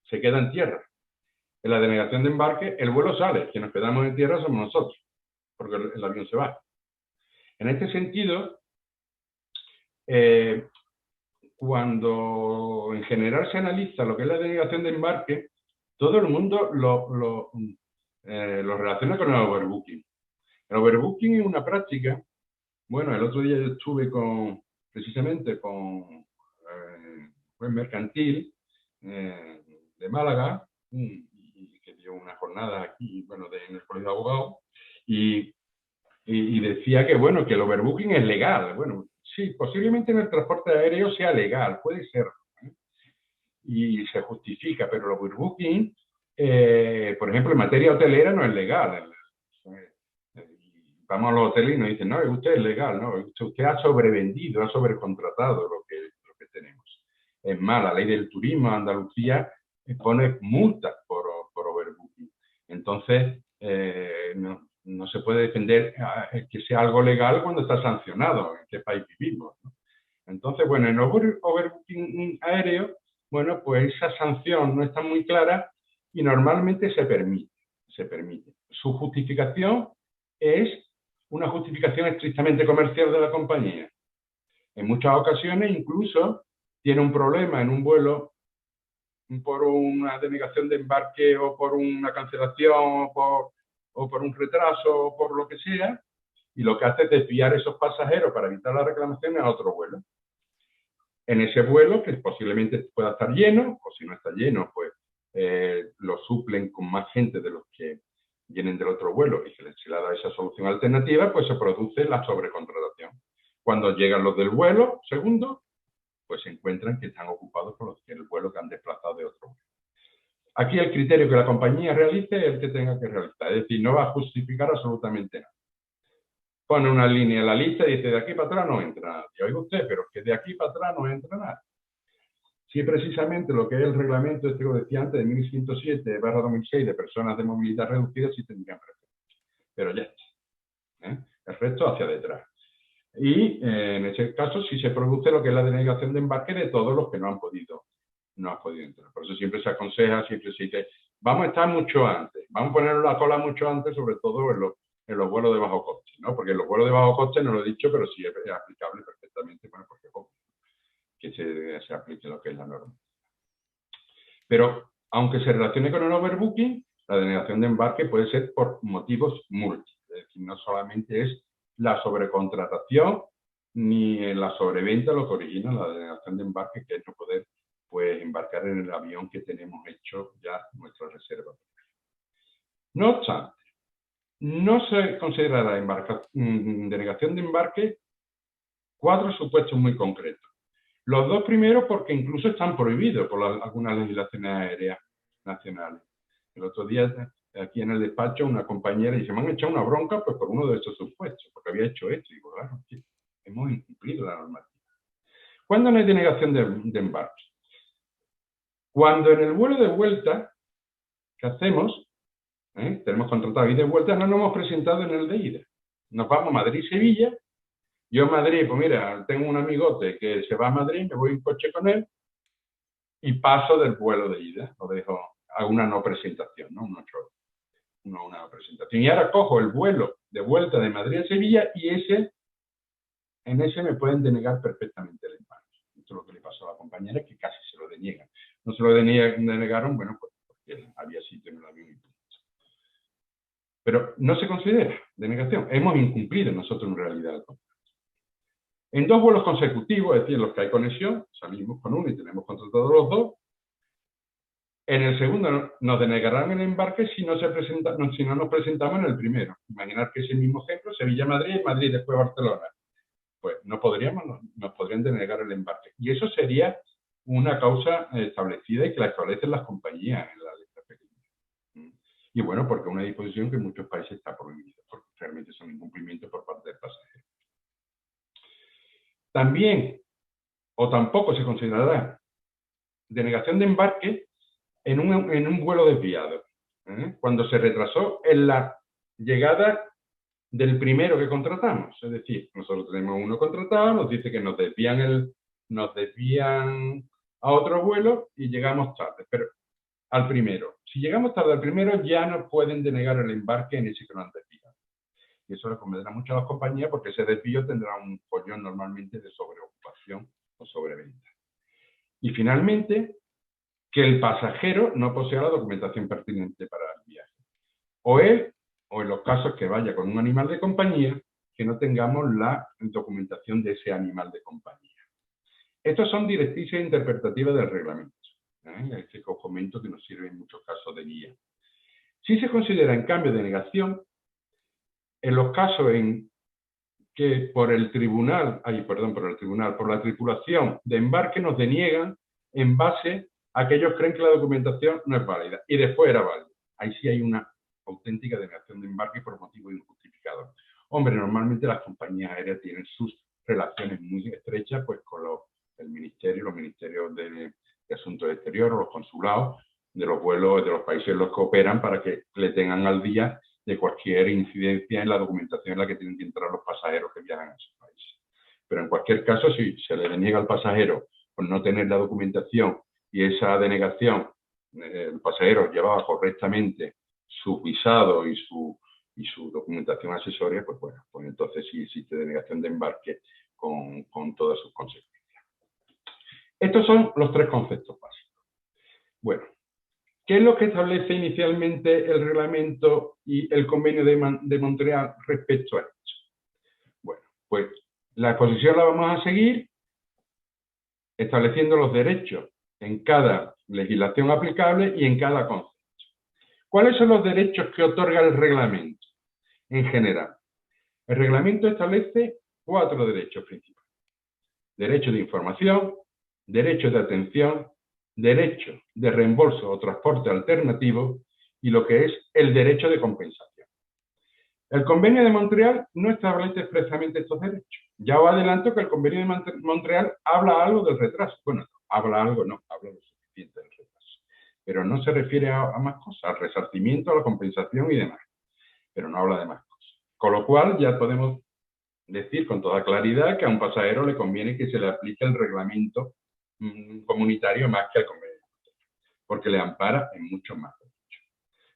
se queda en tierra. En la denegación de embarque el vuelo sale, quienes nos quedamos en tierra somos nosotros, porque el avión se va. En este sentido, cuando en general se analiza lo que es la denegación de embarque, todo el mundo lo relaciona con el overbooking. El overbooking es una práctica. Bueno, el otro día yo estuve precisamente con un mercantil de Málaga, que dio una jornada aquí, bueno, en el Colegio de Abogados, y decía que, bueno, que el overbooking es legal. Bueno, sí, posiblemente en el transporte aéreo sea legal, puede ser, y se justifica, pero el overbooking, por ejemplo, en materia hotelera no es legal. Vamos a los hoteles y nos dicen, no, usted es legal, no, usted ha sobrevendido, ha sobrecontratado lo que tenemos. Es más, la ley del turismo, Andalucía, pone multas por overbooking. Entonces, no se puede defender que sea algo legal cuando está sancionado, en qué país vivimos, ¿no? Entonces, bueno, en overbooking aéreo, bueno, pues esa sanción no está muy clara y normalmente se permite. Su justificación es una justificación estrictamente comercial de la compañía. En muchas ocasiones incluso tiene un problema en un vuelo por una denegación de embarque o por una cancelación o por un retraso o por lo que sea, y lo que hace es desviar esos pasajeros para evitar la reclamación a otro vuelo. En ese vuelo, que posiblemente pueda estar lleno, o si no está lleno, pues lo suplen con más gente de los que vienen del otro vuelo y se le ha dado esa solución alternativa, pues se produce la sobrecontratación. Cuando llegan los del vuelo segundo, pues se encuentran que están ocupados por los del vuelo que han desplazado de otro vuelo. Aquí el criterio que la compañía realice es el que tenga que realizar, es decir, no va a justificar absolutamente nada. Pone una línea en la lista y dice, de aquí para atrás no entra nadie. Oiga usted, pero es que de aquí para atrás no entra nada. Sí, precisamente lo que es el reglamento este que decía antes de 1107/2006 de personas de movilidad reducida sí tendrían preferencia. Pero ya está. El resto hacia detrás. Y en ese caso sí se produce lo que es la denegación de embarque de todos los que no han podido entrar. Por eso siempre se aconseja, siempre se dice, vamos a estar mucho antes, vamos a poner la cola mucho antes, sobre todo en los vuelos de bajo coste, ¿no? Porque en los vuelos de bajo coste no lo he dicho, pero sí es aplicable perfectamente, bueno, porque que se aplique lo que es la norma. Pero aunque se relacione con el overbooking, la denegación de embarque puede ser por motivos múltiples, es decir, no solamente es la sobrecontratación ni la sobreventa lo que origina la denegación de embarque, que es no poder pues embarcar en el avión que tenemos hecho ya nuestra reserva. No obstante, no se considerará denegación de embarque 4 supuestos muy concretos. Los 2 primeros porque incluso están prohibidos por algunas legislaciones aéreas nacionales. El otro día aquí en el despacho una compañera dice, me han echado una bronca pues por uno de estos supuestos, porque había hecho esto. Y digo, claro, sí, hemos incumplido la normativa. ¿Cuándo no hay denegación de embarque? Cuando en el vuelo de vuelta que hacemos, tenemos contratado ida y de vuelta, no nos hemos presentado en el de ida. Nos vamos a Madrid-Sevilla. Yo en Madrid, pues mira, tengo un amigote que se va a Madrid, me voy en coche con él y paso del vuelo de ida. Lo dejo a una no presentación, ¿no? Una presentación. Y ahora cojo el vuelo de vuelta de Madrid a Sevilla y en ese me pueden denegar perfectamente el embarque. Esto es lo que le pasó a la compañera, que casi se lo deniegan. No se lo denegaron, bueno, pues porque había sitio en el avión y punto. Pero no se considera denegación. Hemos incumplido nosotros en realidad el contrato. En 2 vuelos consecutivos, es decir, en los que hay conexión, salimos con uno y tenemos contratados los 2. En el segundo nos denegarán el embarque si no nos presentamos en el primero. Imaginar que ese mismo ejemplo, Sevilla-Madrid, Madrid después Barcelona. Pues nos podrían denegar el embarque. Y eso sería una causa establecida y que la establecen las compañías en la letra pequeña. Y bueno, porque es una disposición que en muchos países está prohibida, porque realmente son incumplimientos por parte del pasajero. También, o tampoco se considerará denegación de embarque en un vuelo desviado, cuando se retrasó en la llegada del primero que contratamos. Es decir, nosotros tenemos uno contratado, nos dice que nos desvían a otro vuelo y llegamos tarde, pero al primero. Si llegamos tarde al primero, ya nos pueden denegar el embarque en ese que nos han desviado. Y eso le convendrá mucho a las compañías porque ese desvío tendrá un follón normalmente de sobreocupación o sobreventa. Y finalmente, que el pasajero no posea la documentación pertinente para el viaje. O él, o en los casos que vaya con un animal de compañía, que no tengamos la documentación de ese animal de compañía. Estos son directrices interpretativas del reglamento. Este que os comento que nos sirve en muchos casos de guía. Si se considera, en cambio, denegación, en los casos en que por la tripulación de embarque nos deniegan en base a que ellos creen que la documentación no es válida y después era válida. Ahí sí hay una auténtica denegación de embarque por motivo injustificado. Hombre, normalmente las compañías aéreas tienen sus relaciones muy estrechas pues con los ministerios de Asuntos Exteriores, los consulados de los vuelos de los países en los que operan para que le tengan al día de cualquier incidencia en la documentación en la que tienen que entrar los pasajeros que viajan a esos países. Pero en cualquier caso, si se le deniega al pasajero por no tener la documentación y esa denegación, el pasajero llevaba correctamente su visado y su documentación accesoria, pues bueno, pues entonces sí existe denegación de embarque con todas sus consecuencias. Estos son los 3 conceptos básicos. Bueno, ¿qué es lo que establece inicialmente el reglamento y el convenio de Montreal respecto a esto? Bueno, pues la exposición la vamos a seguir estableciendo los derechos en cada legislación aplicable y en cada concepto. ¿Cuáles son los derechos que otorga el reglamento en general? El reglamento establece 4 derechos principales. Derecho de información, derecho de atención, derecho de reembolso o transporte alternativo y lo que es el derecho de compensación. El Convenio de Montreal no establece expresamente estos derechos. Ya os adelanto que el Convenio de Montreal habla algo del retraso. Bueno, habla algo, no, habla lo suficiente del retraso. Pero no se refiere a más cosas, al resarcimiento, a la compensación y demás. Pero no habla de más cosas. Con lo cual ya podemos decir con toda claridad que a un pasajero le conviene que se le aplique el reglamento comunitario más que al convenio, porque le ampara en muchos más derechos.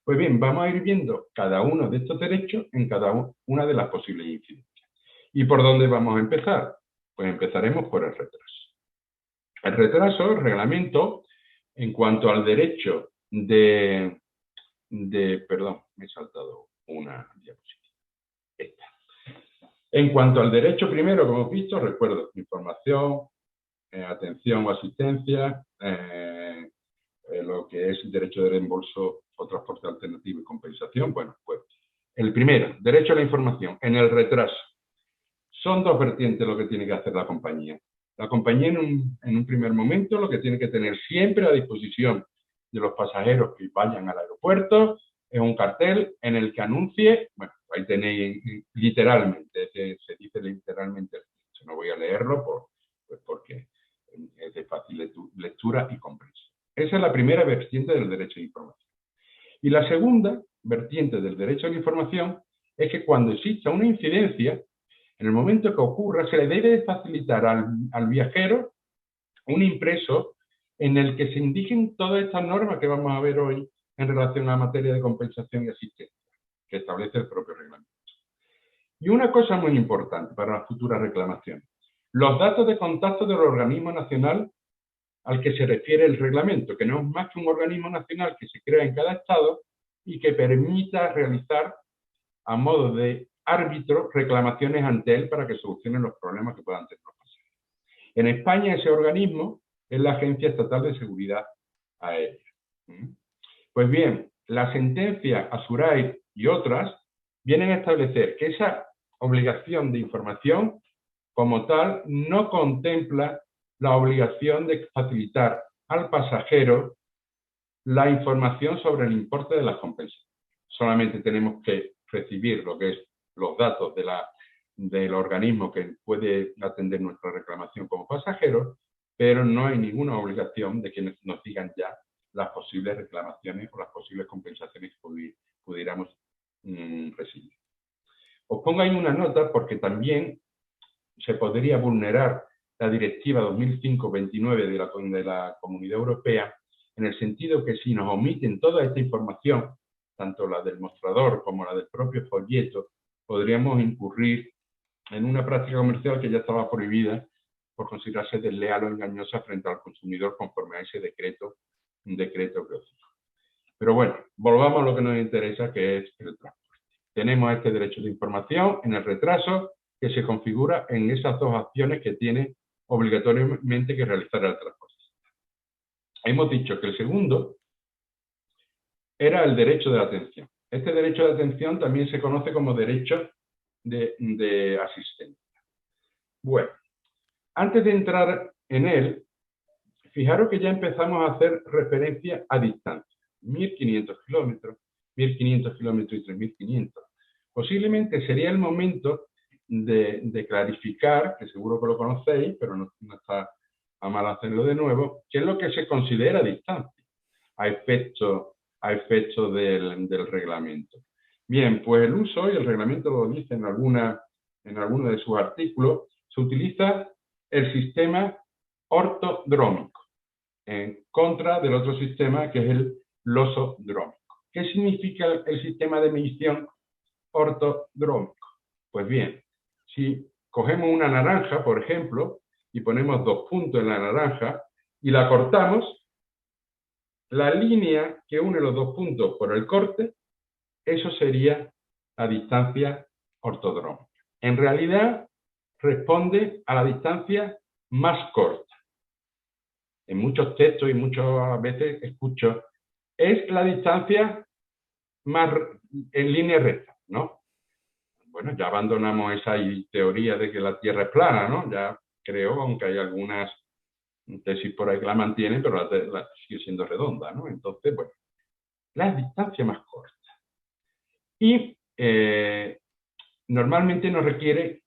Pues bien, vamos a ir viendo cada uno de estos derechos en cada una de las posibles incidencias. ¿Y por dónde vamos a empezar? Pues empezaremos por el retraso. El retraso, el reglamento, en cuanto al derecho perdón, me he saltado una diapositiva. Esta. En cuanto al derecho primero, como hemos visto, recuerdo, información, atención o asistencia, lo que es derecho de reembolso o transporte alternativo y compensación. Bueno, pues el primero, derecho a la información, en el retraso. Son dos vertientes lo que tiene que hacer la compañía. La compañía en un primer momento lo que tiene que tener siempre a disposición de los pasajeros que vayan al aeropuerto es un cartel en el que anuncie, bueno, ahí tenéis literalmente, se dice literalmente, no voy a leerlo pues porque es de fácil lectura y comprensión. Esa es la primera vertiente del derecho de información. Y la segunda vertiente del derecho a la información es que cuando exista una incidencia, en el momento que ocurra, se le debe facilitar al viajero un impreso en el que se indiquen todas estas normas que vamos a ver hoy en relación a la materia de compensación y asistencia, que establece el propio reglamento. Y una cosa muy importante para las futuras reclamaciones, los datos de contacto del organismo nacional al que se refiere el reglamento, que no es más que un organismo nacional que se crea en cada estado y que permita realizar a modo de árbitro reclamaciones ante él para que solucionen los problemas que puedan tener los pasajeros. En España ese organismo es la Agencia Estatal de Seguridad Aérea. Pues bien, la sentencia Azurain y otras vienen a establecer que esa obligación de información como tal no contempla la obligación de facilitar al pasajero la información sobre el importe de las compensaciones. Solamente tenemos que recibir lo que es los datos del organismo que puede atender nuestra reclamación como pasajeros, pero no hay ninguna obligación de que nos digan ya las posibles reclamaciones o las posibles compensaciones que pudiéramos recibir. Os pongo ahí una nota porque también se podría vulnerar la Directiva 2005-29 de la Comunidad Europea, en el sentido que si nos omiten toda esta información, tanto la del mostrador como la del propio folleto, podríamos incurrir en una práctica comercial que ya estaba prohibida por considerarse desleal o engañosa frente al consumidor conforme a ese decreto, un decreto que os digo. Pero bueno, volvamos a lo que nos interesa, que es el transporte. Tenemos este derecho de información en el retraso que se configura en esas dos acciones que tiene obligatoriamente que realizar el transporte. Hemos dicho que el segundo era el derecho de atención. Este derecho de atención también se conoce como derecho de asistencia. Bueno, antes de entrar en él, fijaros que ya empezamos a hacer referencia a distancia. 1.500 kilómetros, 1.500 kilómetros y 3.500. Posiblemente sería el momento de clarificar, que seguro que lo conocéis, pero no está a mal hacerlo de nuevo, qué es lo que se considera distancia a efecto del reglamento. Bien, pues el uso, y el reglamento lo dice en alguno de sus artículos, se utiliza el sistema ortodrómico en contra del otro sistema que es el losodrómico. ¿Qué significa el sistema de medición ortodrómico? Pues bien, si cogemos una naranja, por ejemplo, y ponemos 2 puntos en la naranja y la cortamos, la línea que une los 2 puntos por el corte, eso sería la distancia ortodrómica. En realidad, responde a la distancia más corta. En muchos textos y muchas veces escucho, es la distancia más en línea recta, ¿no? Bueno, ya abandonamos esa teoría de que la Tierra es plana, ¿no? Ya creo, aunque hay algunas tesis por ahí que la mantienen, pero sigue siendo redonda, ¿no? Entonces, bueno, la distancia más corta. Y normalmente no requiere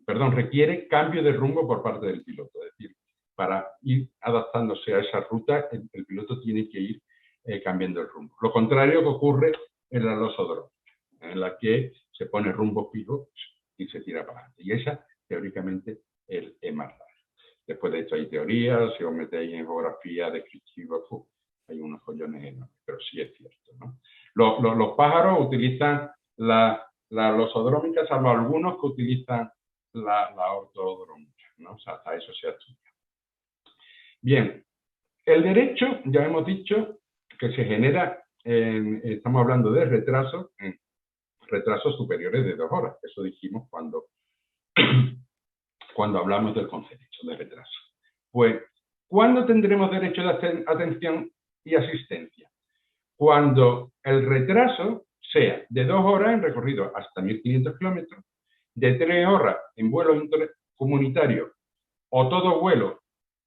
requiere cambio de rumbo por parte del piloto. Es decir, para ir adaptándose a esa ruta, el piloto tiene que ir cambiando el rumbo. Lo contrario que ocurre en la losodrómica, en la que se pone rumbo fijo y se tira para adelante. Y esa, teóricamente, es más larga. Después de esto hay teorías, si os metéis en geografía descriptiva, hay unos follones enormes, pero sí es cierto, ¿no? Los pájaros utilizan la losodrómica, salvo algunos que utilizan la ortodrómica, ¿no? O sea, hasta eso se ha estudiado. Bien, el derecho, ya hemos dicho que se genera, estamos hablando de retrasos superiores de 2 horas. Eso dijimos cuando hablamos del concepto de retraso. Pues, ¿cuándo tendremos derecho de atención y asistencia? Cuando el retraso sea de 2 horas en recorrido hasta 1.500 kilómetros, de 3 horas en vuelo intercomunitario o todo vuelo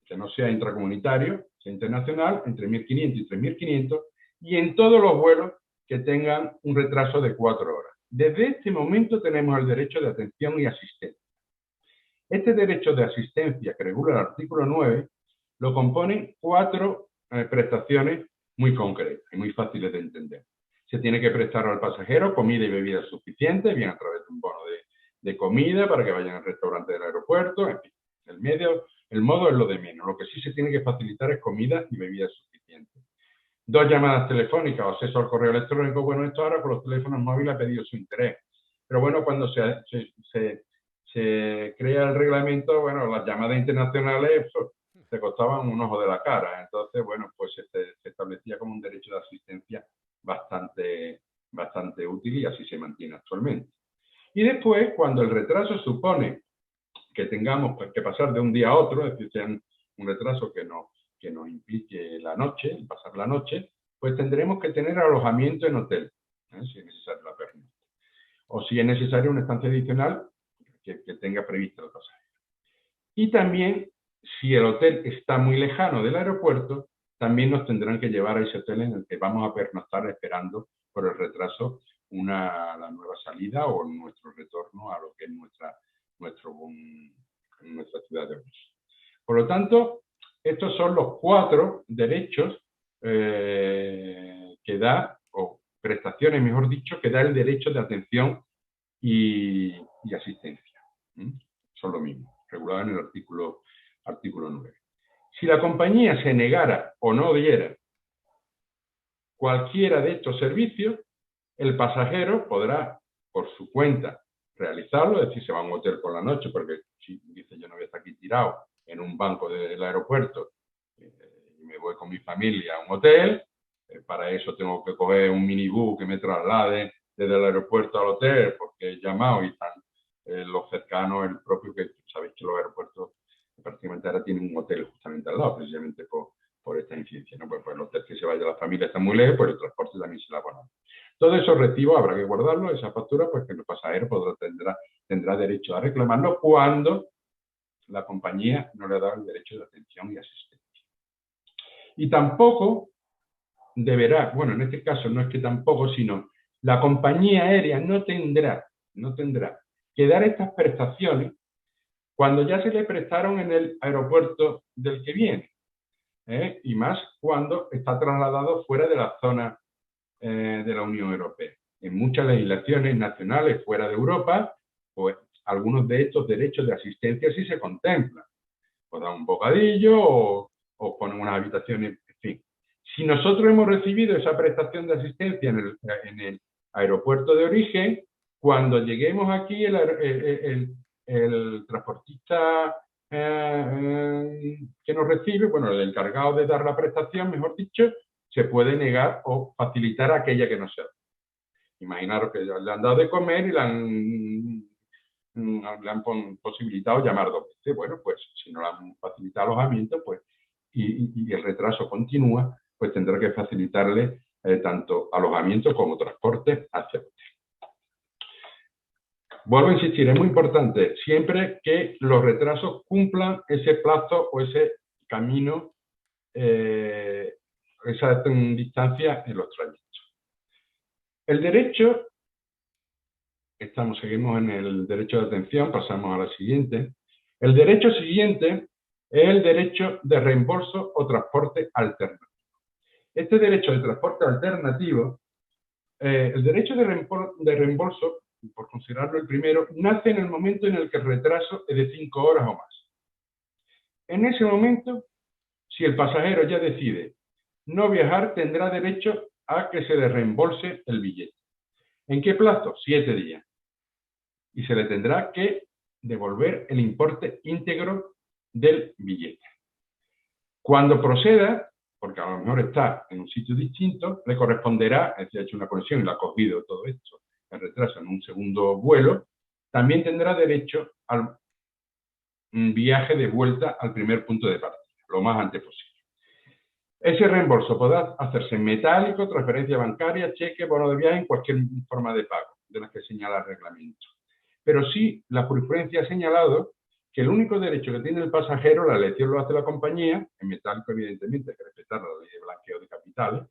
que no sea intracomunitario, sea internacional, entre 1.500 y 3.500, y en todos los vuelos que tengan un retraso de 4 horas. Desde este momento tenemos el derecho de atención y asistencia. Este derecho de asistencia que regula el artículo 9 lo componen 4 prestaciones muy concretas y muy fáciles de entender. Se tiene que prestar al pasajero comida y bebida suficiente, bien a través de un bono de comida para que vayan al restaurante del aeropuerto, en fin. El modo es lo de menos. Lo que sí se tiene que facilitar es comida y bebida suficiente. 2 llamadas telefónicas o acceso al correo electrónico. Bueno, esto ahora con los teléfonos móviles ha pedido su interés. Pero bueno, cuando se crea el reglamento, bueno, las llamadas internacionales te costaban un ojo de la cara. Entonces, bueno, pues se establecía como un derecho de asistencia bastante útil y así se mantiene actualmente. Y después, cuando el retraso supone que tengamos que pasar de un día a otro, es decir, sea un retraso que nos implique la noche, pasar la noche, pues tendremos que tener alojamiento en hotel, si es necesario la pernocta. O si es necesario una estancia adicional que tenga prevista el pasajero. Y también, si el hotel está muy lejano del aeropuerto, también nos tendrán que llevar a ese hotel en el que vamos a pernoctar esperando por el retraso la nueva salida o nuestro retorno a lo que es nuestra ciudad de origen. Por lo tanto, estos son los 4 derechos que da, o prestaciones, mejor dicho, que da el derecho de atención y asistencia. Son lo mismo, regulado en el artículo 9. Si la compañía se negara o no diera cualquiera de estos servicios, el pasajero podrá, por su cuenta, realizarlo, es decir, se va a un hotel por la noche, porque si dice yo no voy a estar aquí tirado en un banco del aeropuerto y me voy con mi familia a un hotel, para eso tengo que coger un minibús que me traslade desde el aeropuerto al hotel, porque he llamado y están los cercanos, el propio, que sabéis que los aeropuertos prácticamente ahora tienen un hotel justamente al lado, precisamente por esta incidencia, ¿no? Pues el hotel que se vaya la familia está muy lejos, pues el transporte también se la abona. Todo esos recibos habrá que guardarlo, esa factura, pues que el pasajero tendrá derecho a reclamarlo cuando la compañía no le ha dado el derecho de atención y asistencia. Y tampoco deberá, bueno, en este caso no es que tampoco, sino la compañía aérea no tendrá que dar estas prestaciones cuando ya se le prestaron en el aeropuerto del que viene, y más cuando está trasladado fuera de la zona de la Unión Europea. En muchas legislaciones nacionales fuera de Europa, pues algunos de estos derechos de asistencia sí se contemplan. O dan un bocadillo o ponen unas habitaciones, en fin. Si nosotros hemos recibido esa prestación de asistencia en el aeropuerto de origen, cuando lleguemos aquí el transportista que nos recibe, bueno, el encargado de dar la prestación, mejor dicho, se puede negar o facilitar aquella que no se da. Imaginaros que le han dado de comer y le han posibilitado llamar 2 veces. Bueno, pues si no le han facilitado alojamiento, pues y el retraso continúa, pues tendrá que facilitarle tanto alojamiento como transporte hacia el hotel. Vuelvo a insistir, es muy importante siempre que los retrasos cumplan ese plazo o ese camino, esa distancia en los trayectos. El derecho, seguimos en el derecho de atención, pasamos a la siguiente. El derecho siguiente es el derecho de reembolso o transporte alternativo. Este derecho de transporte alternativo, el derecho de reembolso, por considerarlo el primero, nace en el momento en el que el retraso es de 5 horas o más. En ese momento, si el pasajero ya decide no viajar, tendrá derecho a que se le reembolse el billete. ¿En qué plazo? 7 días. Y se le tendrá que devolver el importe íntegro del billete. Cuando proceda, porque a lo mejor está en un sitio distinto, le corresponderá, si ha hecho una conexión y lo ha cogido todo esto, el retraso en un segundo vuelo, también tendrá derecho al viaje de vuelta al primer punto de partida, lo más antes posible. Ese reembolso podrá hacerse en metálico, transferencia bancaria, cheque, bono de viaje, en cualquier forma de pago de las que señala el reglamento. Pero sí, la jurisprudencia ha señalado que el único derecho que tiene el pasajero, la elección lo hace la compañía, en metálico evidentemente hay que respetar la ley de blanqueo de capitales,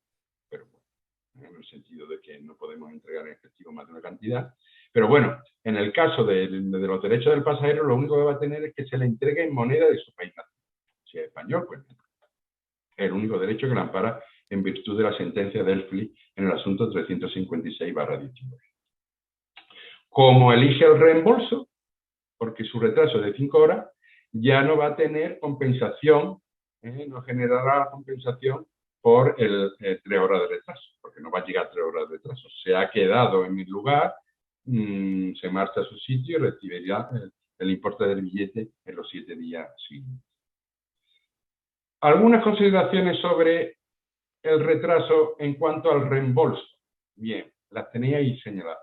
pero bueno, en el sentido de que no podemos entregar en efectivo más de una cantidad. Pero bueno, en el caso de los derechos del pasajero, lo único que va a tener es que se le entregue en moneda de su país natal. Si es español, pues es el único derecho que le ampara en virtud de la sentencia del FLI en el asunto 356/19. Como elige el reembolso, porque su retraso es de 5 horas, ya no va a tener compensación, no generará compensación por 3 horas de retraso, porque no va a llegar a 3 horas de retraso. Se ha quedado en mi lugar, se marcha a su sitio y recibirá el importe del billete en los 7 días siguientes. Algunas consideraciones sobre el retraso en cuanto al reembolso. Bien, las tenía ahí señaladas.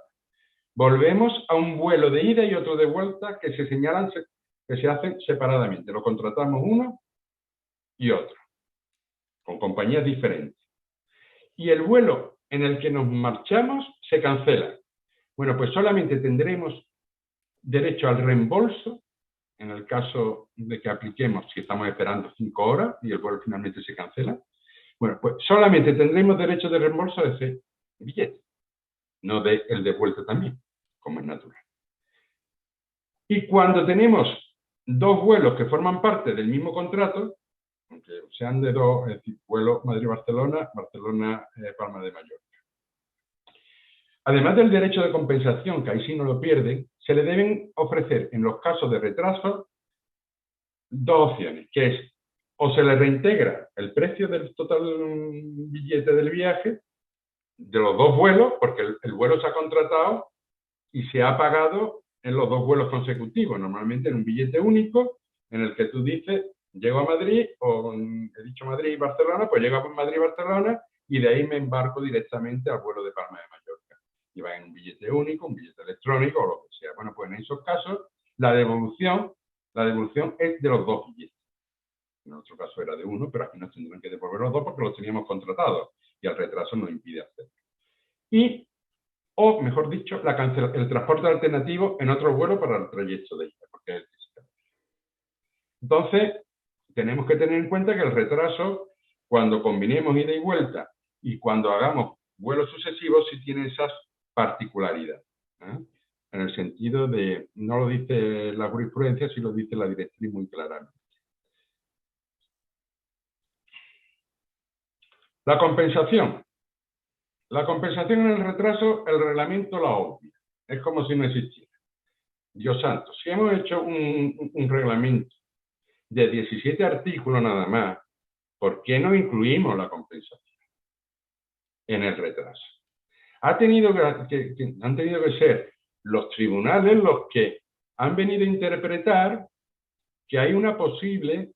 Volvemos a un vuelo de ida y otro de vuelta que se señalan, que se hacen separadamente. Lo contratamos uno y otro, con compañías diferentes. Y el vuelo en el que nos marchamos se cancela. Bueno, pues solamente tendremos derecho al reembolso en el caso de que apliquemos, si estamos esperando 5 horas y el vuelo finalmente se cancela. Bueno, pues solamente tendremos derecho de reembolso de ese billete, no de el de vuelta también, como es natural. Y cuando tenemos 2 vuelos que forman parte del mismo contrato, aunque sean de 2, es decir, vuelo Madrid-Barcelona, Barcelona-Palma de Mallorca. Además del derecho de compensación, que ahí sí no lo pierden, se le deben ofrecer en los casos de retraso 2 opciones, que es o se le reintegra el precio del total billete del viaje, de los 2 vuelos, porque el vuelo se ha contratado y se ha pagado en los 2 vuelos consecutivos, normalmente en un billete único, en el que tú dices, llego a Madrid, o he dicho Madrid-Barcelona, pues llego a Madrid-Barcelona y de ahí me embarco directamente al vuelo de Palma de Mallorca. Y va en un billete único, un billete electrónico o lo que sea. Bueno, pues en esos casos, la devolución es de los 2 billetes. En otro caso era de uno, pero aquí nos tendrán que devolver los 2 porque los teníamos contratados y el retraso nos impide hacerlo. O, mejor dicho, el transporte alternativo en otro vuelo para el trayecto de ida, porque es el. Entonces, tenemos que tener en cuenta que el retraso, cuando combinemos ida y vuelta y cuando hagamos vuelos sucesivos, sí tiene esas particularidades. En el sentido de, no lo dice la jurisprudencia, sí lo dice la directriz muy claramente. La compensación. La compensación en el retraso, el reglamento la obvia. Es como si no existiera. Dios santo, si hemos hecho un reglamento de 17 artículos nada más, ¿por qué no incluimos la compensación en el retraso? Han tenido que ser los tribunales los que han venido a interpretar que hay una posible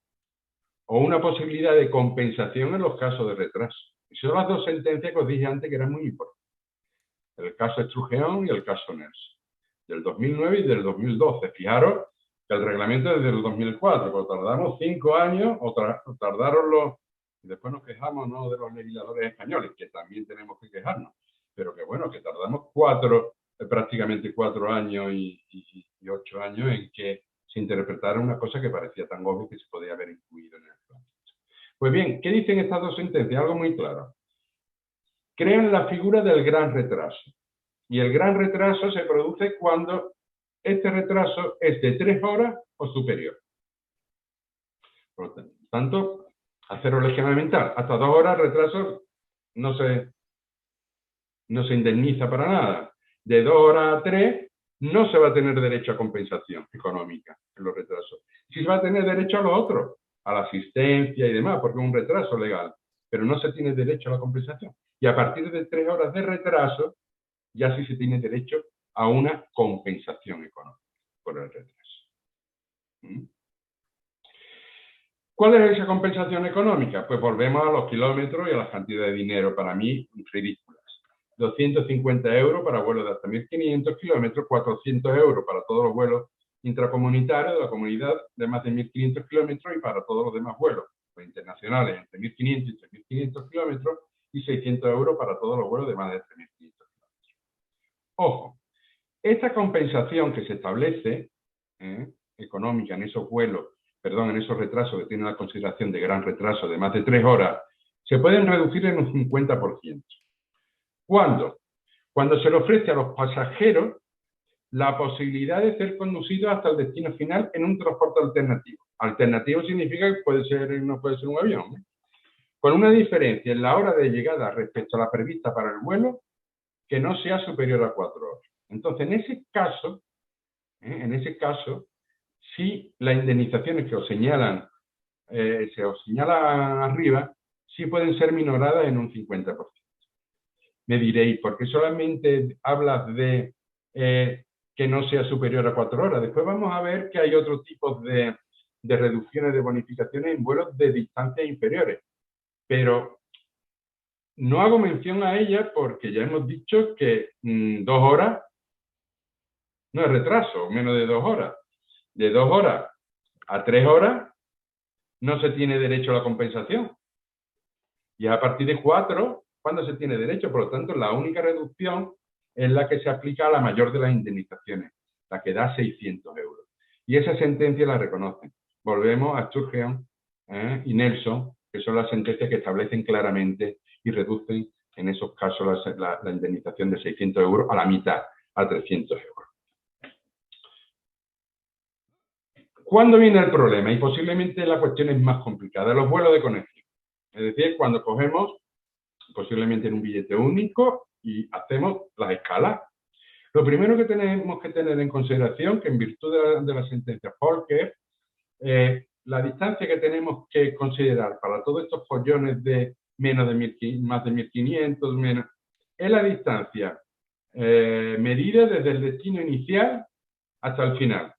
o una posibilidad de compensación en los casos de retraso. Y son las 2 sentencias que os dije antes que eran muy importantes. El caso Estrugeón y el caso Nelson, del 2009 y del 2012. Fijaros que el reglamento es del 2004, pero tardamos 5 años, o tardaron los... Y después nos quejamos, ¿no?, de los legisladores españoles, que también tenemos que quejarnos. Pero que bueno, que tardamos prácticamente 4 años y 8 años en que se interpretara una cosa que parecía tan obvia que se podía haber incluido en el plan. Pues bien, ¿qué dicen estas dos sentencias? Algo muy claro. Crean la figura del gran retraso. Y el gran retraso se produce cuando este retraso es de 3 horas o superior. Por lo tanto, hacer esquema mental. Hasta 2 horas retraso no se indemniza para nada. De 2 horas a 3 no se va a tener derecho a compensación económica en los retrasos. Sí se va a tener derecho a lo otro, a la asistencia y demás, porque es un retraso legal, pero no se tiene derecho a la compensación. Y a partir de 3 horas de retraso, ya sí se tiene derecho a una compensación económica por el retraso. ¿Mm? ¿Cuál es esa compensación económica? Pues volvemos a los kilómetros y a las cantidades de dinero, para mí, ridículas. 250 euros para vuelos de hasta 1.500 kilómetros, 400 euros para todos los vuelos intracomunitarios de la comunidad de más de 1.500 kilómetros y para todos los demás vuelos pues, internacionales entre 1.500 y 3.500 kilómetros y 600 euros para todos los vuelos de más de 3.500 kilómetros. Ojo, esta compensación que se establece económica en esos vuelos, en esos retrasos que tienen la consideración de gran retraso de más de 3 horas, se pueden reducir en un 50%. ¿Cuándo? Cuando se le ofrece a los pasajeros la posibilidad de ser conducidos hasta el destino final en un transporte alternativo. Alternativo significa que no puede ser un avión, con una diferencia en la hora de llegada respecto a la prevista para el vuelo que no sea superior a 4 horas. Entonces, en ese caso, si las indemnizaciones que se os señalan arriba, sí pueden ser minoradas en un 50%. Me diréis, ¿por qué solamente hablas de que no sea superior a 4 horas? Después vamos a ver que hay otros tipos de reducciones de bonificaciones en vuelos de distancias inferiores. Pero no hago mención a ellas porque ya hemos dicho que 2 horas no es retraso, menos de 2 horas. De 2 horas a 3 horas no se tiene derecho a la compensación. Y a partir de 4, ¿cuándo se tiene derecho? Por lo tanto, la única reducción es la que se aplica a la mayor de las indemnizaciones, la que da 600 euros. Y esa sentencia la reconocen. Volvemos a Sturgeon y Nelson, que son las sentencias que establecen claramente y reducen en esos casos la indemnización de 600 euros a la mitad, a 300 euros. ¿Cuándo viene el problema? Y posiblemente la cuestión es más complicada, los vuelos de conexión. Es decir, cuando cogemos, posiblemente en un billete único, y hacemos las escalas. Lo primero que tenemos que tener en consideración, que en virtud de la sentencia Folker, la distancia que tenemos que considerar para todos estos follones de más de 1.500, menos, es la distancia medida desde el destino inicial hasta el final.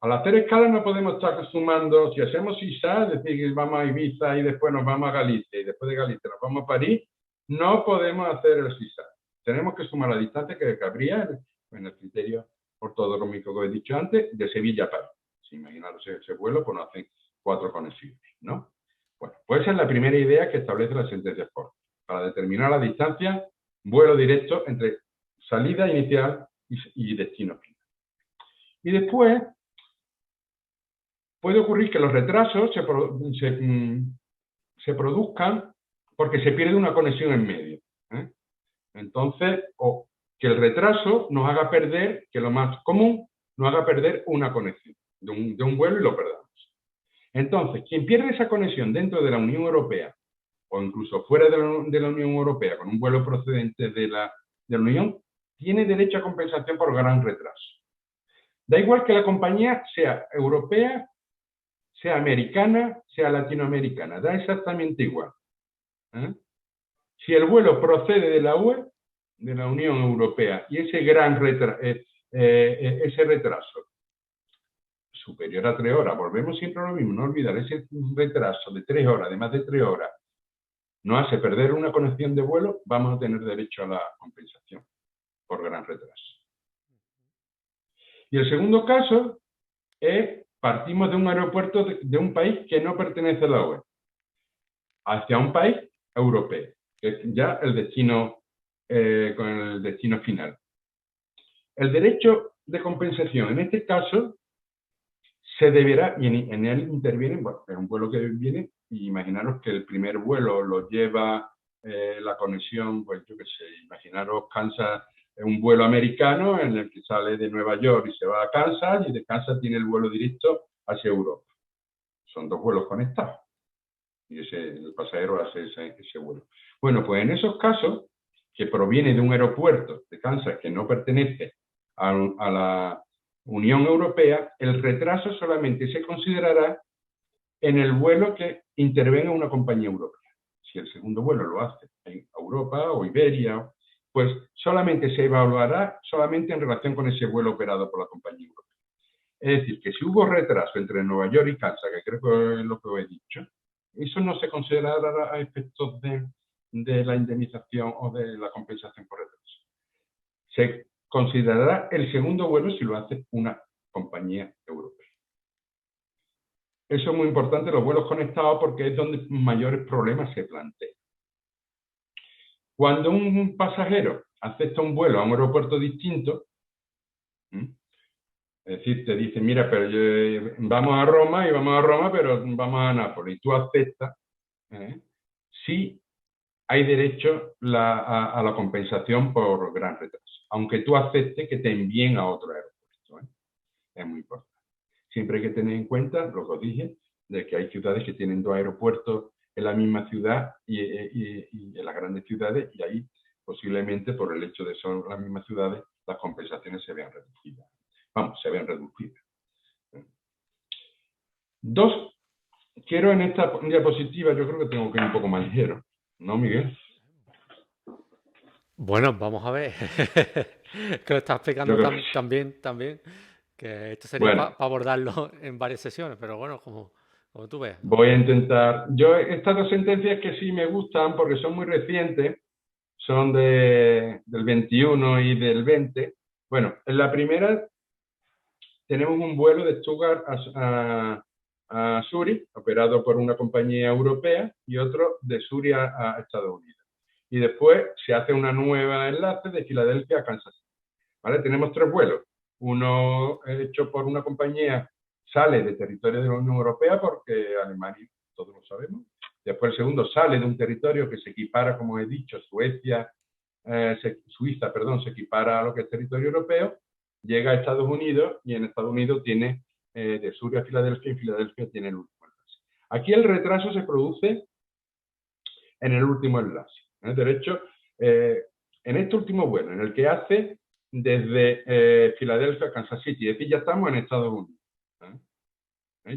Al hacer escala no podemos estar sumando, si hacemos ISA, es decir, que vamos a Ibiza y después nos vamos a Galicia y después de Galicia nos vamos a París, no podemos hacer el ISA. Tenemos que sumar la distancia que cabría en el criterio ortodrómico que he dicho antes, de Sevilla a París. Si imaginaros ese vuelo, pues nos hacen 4 conexiones, ¿no? Bueno, pues esa es la primera idea que establece la sentencia Ford, para determinar la distancia, vuelo directo entre salida inicial y destino final. Y después, puede ocurrir que los retrasos se produzcan porque se pierde una conexión en medio. Entonces, o que el retraso nos haga perder, que lo más común, nos haga perder una conexión de un vuelo y lo perdamos. Entonces, quien pierde esa conexión dentro de la Unión Europea o incluso fuera de la Unión Europea con un vuelo procedente de la Unión, tiene derecho a compensación por gran retraso. Da igual que la compañía sea europea, sea americana, sea latinoamericana, da exactamente igual. Si el vuelo procede de la UE, de la Unión Europea, y ese retraso superior a 3 horas, volvemos siempre a lo mismo, no olvidar, ese retraso de 3 horas, de más de 3 horas, nos hace perder una conexión de vuelo, vamos a tener derecho a la compensación por gran retraso. Y el segundo caso es, partimos de un aeropuerto de un país que no pertenece a la UE, hacia un país europeo, que es ya el destino, con el destino final. El derecho de compensación, en este caso, se deberá, y en él interviene, bueno, es un vuelo que viene, y imaginaros que el primer vuelo lo lleva la conexión, pues yo qué sé, imaginaros Kansas, un vuelo americano en el que sale de Nueva York y se va a Kansas, y de Kansas tiene el vuelo directo hacia Europa. Son dos vuelos conectados, y el pasajero hace ese vuelo. Bueno, pues en esos casos, que proviene de un aeropuerto de Kansas que no pertenece a la Unión Europea, el retraso solamente se considerará en el vuelo que intervenga una compañía europea. Si el segundo vuelo lo hace en Europa o Iberia, pues solamente se evaluará solamente en relación con ese vuelo operado por la compañía europea. Es decir, que si hubo retraso entre Nueva York y Kansas, que creo que es lo que os he dicho, eso no se considerará a efectos de la indemnización o de la compensación por retraso. Se considerará el segundo vuelo si lo hace una compañía europea. Eso es muy importante, los vuelos conectados, porque es donde mayores problemas se plantean. Cuando un pasajero acepta un vuelo a un aeropuerto distinto, es decir, te dicen, mira, pero vamos a Roma, pero vamos a Nápoles, y tú aceptas, sí hay derecho a la compensación por gran retraso, aunque tú aceptes que te envíen a otro aeropuerto. Es muy importante. Siempre hay que tener en cuenta, lo que os dije, de que hay ciudades que tienen dos aeropuertos en la misma ciudad y en las grandes ciudades, y ahí posiblemente por el hecho de ser las mismas ciudades, las compensaciones se vean reducidas. Se vean reducidas. Quiero en esta diapositiva, yo creo que tengo que ir un poco más ligero, ¿no, Miguel? Bueno, vamos a ver. Que lo estás explicando también, que esto sería Bueno, para abordarlo en varias sesiones, pero bueno, como tú ves. voy a intentar. Estas dos sentencias que sí me gustan porque son muy recientes, son del 21 y del 20. Bueno, en la primera tenemos un vuelo de Stuttgart a Zurich, operado por una compañía europea, y otro de Zurich a Estados Unidos. Y después se hace una nueva enlace de Filadelfia a Kansas City. ¿Vale? Tenemos tres vuelos. Uno hecho por una compañía sale de territorio de la Unión Europea, porque Alemania, todos lo sabemos. Después el segundo sale de un territorio que se equipara, como he dicho, Suiza, se equipara a lo que es territorio europeo, llega a Estados Unidos, y en Estados Unidos tiene de Zurich a Filadelfia, y en Filadelfia tiene el último enlace. Aquí el retraso se produce en el último enlace. De hecho, en este último vuelo, en el que hace desde Filadelfia a Kansas City, es decir, ya estamos en Estados Unidos.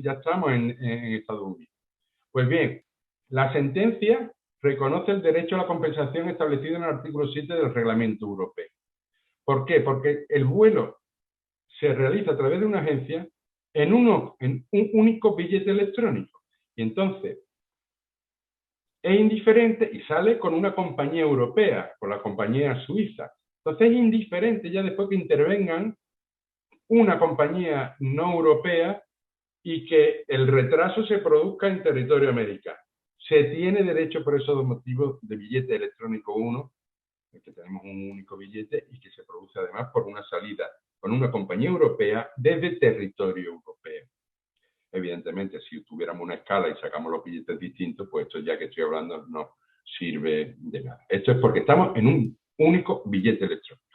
Ya estamos en Estados Unidos. Pues bien, la sentencia reconoce el derecho a la compensación establecido en el artículo 7 del Reglamento Europeo. ¿Por qué? Porque el vuelo se realiza a través de una agencia en un único billete electrónico. Y entonces es indiferente, y sale con una compañía europea, con la compañía suiza. Entonces es indiferente ya después que intervengan una compañía no europea y que el retraso se produzca en territorio americano. Se tiene derecho por esos dos motivos de billete electrónico 1, que tenemos un único billete, y que se produce además por una salida con una compañía europea desde territorio europeo. Evidentemente, si tuviéramos una escala y sacamos los billetes distintos, pues esto ya que estoy hablando no sirve de nada. Esto es porque estamos en un único billete electrónico.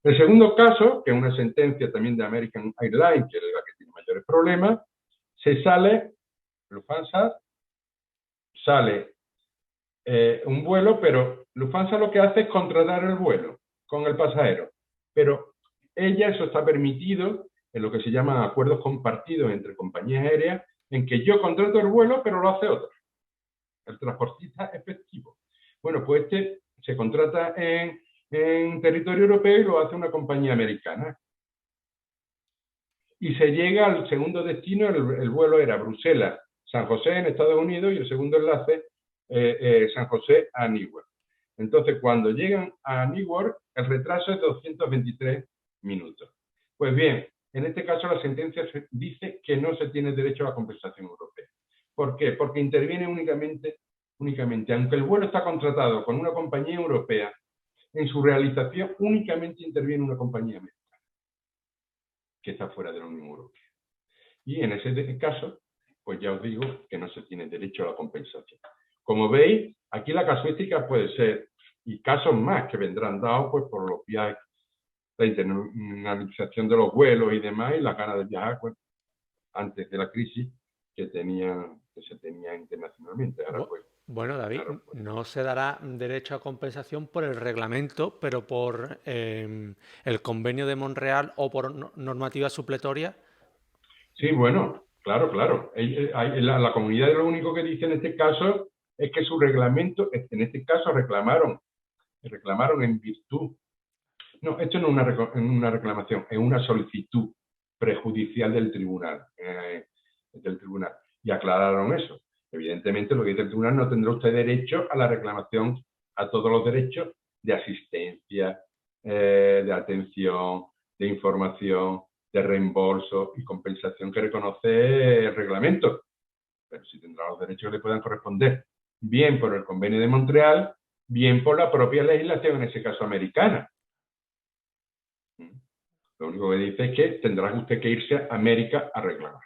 El segundo caso, que es una sentencia también de American Airlines, que es la que tiene mayores problemas, Lufthansa sale un vuelo, pero Lufthansa lo que hace es contratar el vuelo con el pasajero. Pero eso está permitido en lo que se llama acuerdos compartidos entre compañías aéreas, en que yo contrato el vuelo, pero lo hace otro, el transportista efectivo. Bueno, pues se contrata en territorio europeo y lo hace una compañía americana. Y se llega al segundo destino, el vuelo era Bruselas-San José en Estados Unidos, y el segundo enlace San José a Newark. Entonces, cuando llegan a Newark, el retraso es de 223 minutos. Pues bien, en este caso la sentencia dice que no se tiene derecho a la compensación europea. ¿Por qué? Porque interviene únicamente, aunque el vuelo está contratado con una compañía europea, en su realización únicamente interviene una compañía americana, que está fuera de la Unión Europea. Y en ese caso, pues ya os digo que no se tiene derecho a la compensación. Como veis, aquí la casuística puede ser, y casos más que vendrán dados pues, por los viajes, la internacionalización de los vuelos y demás, y las ganas de viajar pues, antes de la crisis que se tenía internacionalmente. Ahora pues, Bueno, David, no se dará derecho a compensación por el reglamento, pero por el convenio de Montreal o por normativa supletoria. Sí, bueno, claro, claro. La comunidad lo único que dice en este caso es que su reglamento, en este caso reclamaron en virtud. No, esto no es una reclamación, es una solicitud prejudicial del tribunal. Y aclararon eso. Evidentemente, lo que dice el tribunal, no tendrá usted derecho a la reclamación, a todos los derechos de asistencia, de atención, de información, de reembolso y compensación que reconoce el reglamento. Pero sí tendrá los derechos que le puedan corresponder, bien por el Convenio de Montreal, bien por la propia legislación, en ese caso americana. Lo único que dice es que tendrá usted que irse a América a reclamar.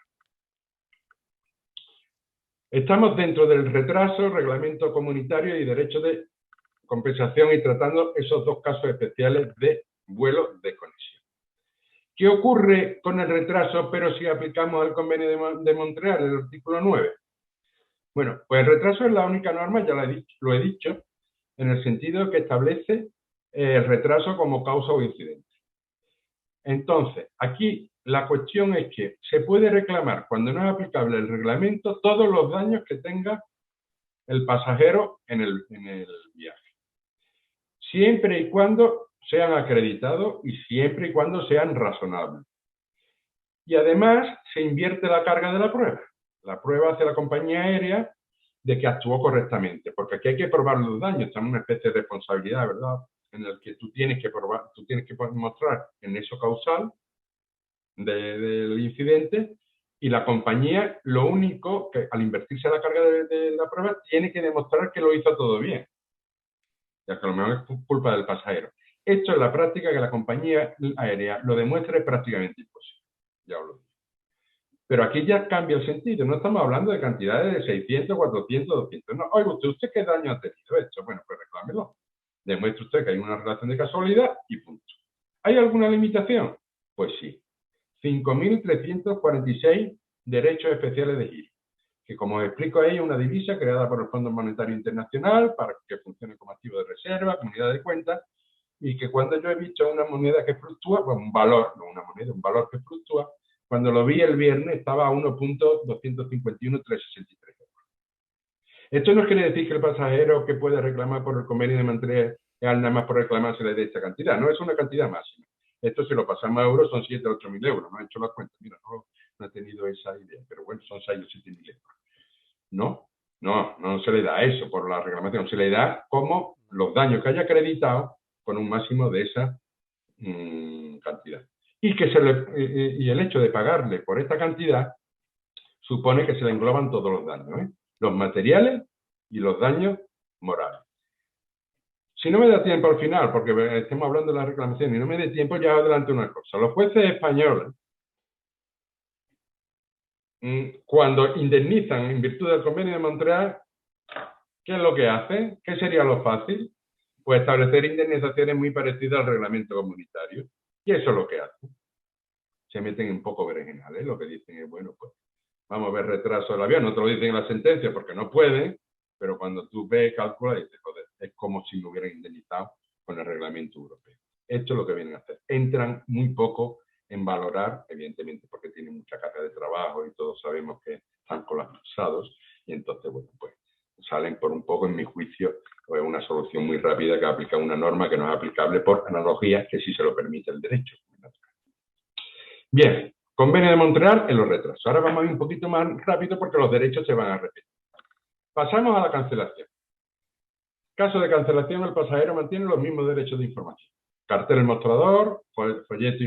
Estamos dentro del retraso, reglamento comunitario y derecho de compensación y tratando esos dos casos especiales de vuelo de conexión. ¿Qué ocurre con el retraso, pero si aplicamos el Convenio de Montreal, el artículo 9? Bueno, pues el retraso es la única norma, ya lo he dicho, en el sentido que establece el retraso como causa o incidente. Entonces, aquí la cuestión es que se puede reclamar, cuando no es aplicable el reglamento, todos los daños que tenga el pasajero en el viaje. Siempre y cuando sean acreditados y siempre y cuando sean razonables. Y además se invierte la carga de la prueba. La prueba hace la compañía aérea de que actuó correctamente, porque aquí hay que probar los daños, estamos en una especie de responsabilidad, ¿verdad? En el que tú tienes que probar, tú tienes que mostrar el nexo causal del incidente y la compañía lo único que al invertirse la carga de la prueba tiene que demostrar que lo hizo todo bien, ya que a lo mejor es culpa del pasajero. Esto en la práctica que la compañía aérea lo demuestre es prácticamente imposible, ya os lo digo. Pero aquí ya cambia el sentido, no estamos hablando de cantidades de 600, 400, 200, no. Oiga, ¿usted qué daño ha tenido esto? Bueno, pues reclámelo. Demuestre usted que hay una relación de casualidad y punto. ¿Hay alguna limitación? Pues sí. 5.346 derechos especiales de giro, que como os explico ahí es una divisa creada por el Fondo Monetario Internacional para que funcione como activo de reserva, comunidad de cuentas, y que cuando yo he visto una moneda que fluctúa, pues un valor, no una moneda, un valor que fluctúa, cuando lo vi el viernes estaba a 1.251.363. Esto no quiere decir que el pasajero que puede reclamar por el Convenio de Montreal nada más por reclamar se le dé esta cantidad, no es una cantidad máxima. Esto si lo pasamos a euros son 7 o 8 mil euros, no he hecho la cuenta, mira, no he tenido esa idea, pero bueno, son 6 o 7 mil euros. No se le da eso por la reclamación, se le da como los daños que haya acreditado con un máximo de esa cantidad. Y el hecho de pagarle por esta cantidad supone que se le engloban todos los daños, los materiales y los daños morales. Si no me da tiempo al final, porque estemos hablando de la reclamación y no me dé tiempo, ya adelanto una cosa. Los jueces españoles, cuando indemnizan en virtud del Convenio de Montreal, ¿qué es lo que hacen? ¿Qué sería lo fácil? Pues establecer indemnizaciones muy parecidas al reglamento comunitario. Y eso es lo que hacen. Se meten un poco berenjenales. Lo que dicen es, bueno, pues vamos a ver retraso del avión. No te lo dicen en la sentencia porque no pueden, pero cuando tú ves, calculas y dices, joder, es como si lo hubieran indemnizado con el reglamento europeo. Esto es lo que vienen a hacer. Entran muy poco en valorar, evidentemente, porque tienen mucha carga de trabajo y todos sabemos que están colapsados, y entonces, bueno, pues salen por un poco, en mi juicio, pues una solución muy rápida que aplica una norma que no es aplicable por analogía, que sí se lo permite el derecho. Bien, Convenio de Montreal en los retrasos. Ahora vamos a ir un poquito más rápido porque los derechos se van a repetir. Pasamos a la cancelación. Caso de cancelación, el pasajero mantiene los mismos derechos de información. Cartel mostrador, folleto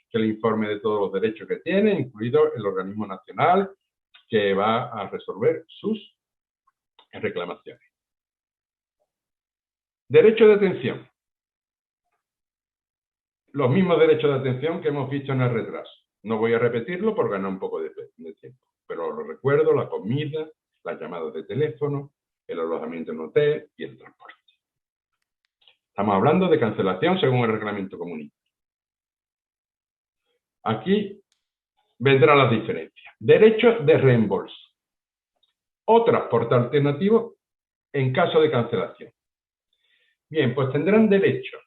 que le informe de todos los derechos que tiene, incluido el organismo nacional que va a resolver sus reclamaciones. Derecho de atención. Los mismos derechos de atención que hemos visto en el retraso. No voy a repetirlo por ganar un poco de tiempo, pero lo recuerdo: la comida, las llamadas de teléfono, el alojamiento en hotel y el transporte. Estamos hablando de cancelación según el reglamento comunitario. Aquí vendrán las diferencias. Derecho de reembolso o transporte alternativo en caso de cancelación. Bien, pues tendrán derecho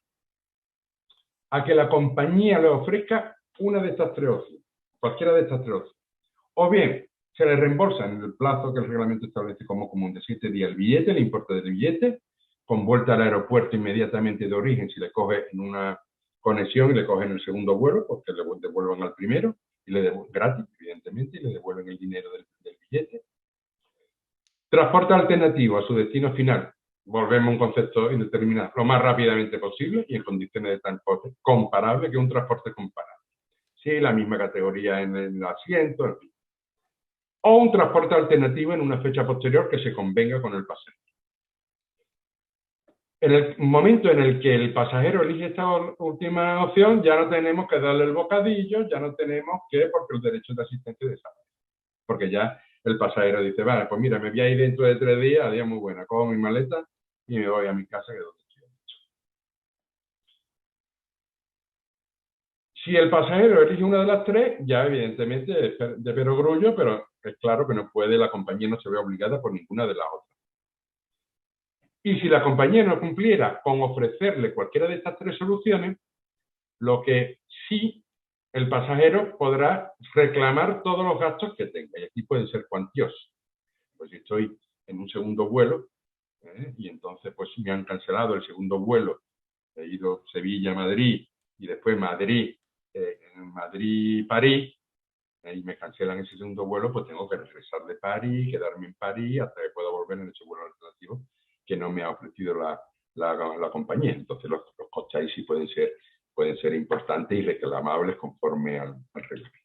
a que la compañía le ofrezca una de estas tres opciones, cualquiera de estas tres opciones. O bien, se le reembolsa en el plazo que el reglamento establece como común de 7 días el billete, el importe del billete, con vuelta al aeropuerto inmediatamente de origen si le coge en una conexión y le cogen el segundo vuelo, porque le devuelvan al primero, y le devuelven gratis, evidentemente, y le devuelven el dinero del billete. Transporte alternativo a su destino final. Volvemos a un concepto indeterminado, lo más rápidamente posible y en condiciones de transporte comparable, que un transporte comparable. Sí, la misma categoría en el asiento, en fin. O un transporte alternativo en una fecha posterior que se convenga con el pasajero. En el momento en el que el pasajero elige esta última opción, ya no tenemos que darle el bocadillo, ya no tenemos que, porque el derecho de asistencia desaparece. Porque ya el pasajero dice: vale, pues mira, me voy a ir dentro de 3 días, a día muy buena, cojo mi maleta y me voy a mi casa, que es donde estoy. Si el pasajero elige una de las tres, ya evidentemente es de perogrullo, pero es claro que no puede, la compañía no se ve obligada por ninguna de las otras. Y si la compañía no cumpliera con ofrecerle cualquiera de estas tres soluciones, lo que sí, el pasajero podrá reclamar todos los gastos que tenga, y aquí pueden ser cuantiosos. Pues si estoy en un segundo vuelo, y entonces pues me han cancelado el segundo vuelo, he ido Sevilla-Madrid y después Madrid-París, y me cancelan ese segundo vuelo, pues tengo que regresar de París, quedarme en París hasta que pueda volver en ese vuelo alternativo que no me ha ofrecido la compañía. Entonces los costes ahí sí pueden ser importantes y reclamables conforme al reglamento.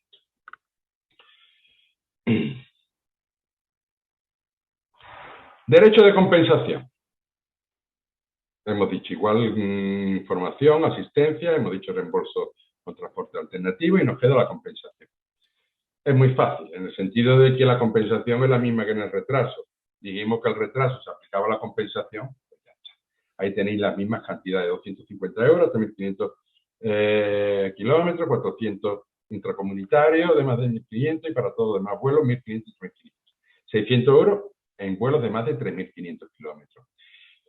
Derecho de compensación. Hemos dicho igual información, asistencia, hemos dicho reembolso con transporte alternativo y nos queda la compensación. Es muy fácil, en el sentido de que la compensación es la misma que en el retraso. Dijimos que el retraso se aplicaba a la compensación, pues ya está. Ahí tenéis las mismas cantidades: 250 euros, 3.500 kilómetros, 400 intracomunitarios de más de 1.500 y para todos los demás vuelos 1.500 y 3.500. 600 euros en vuelos de más de 3.500 kilómetros.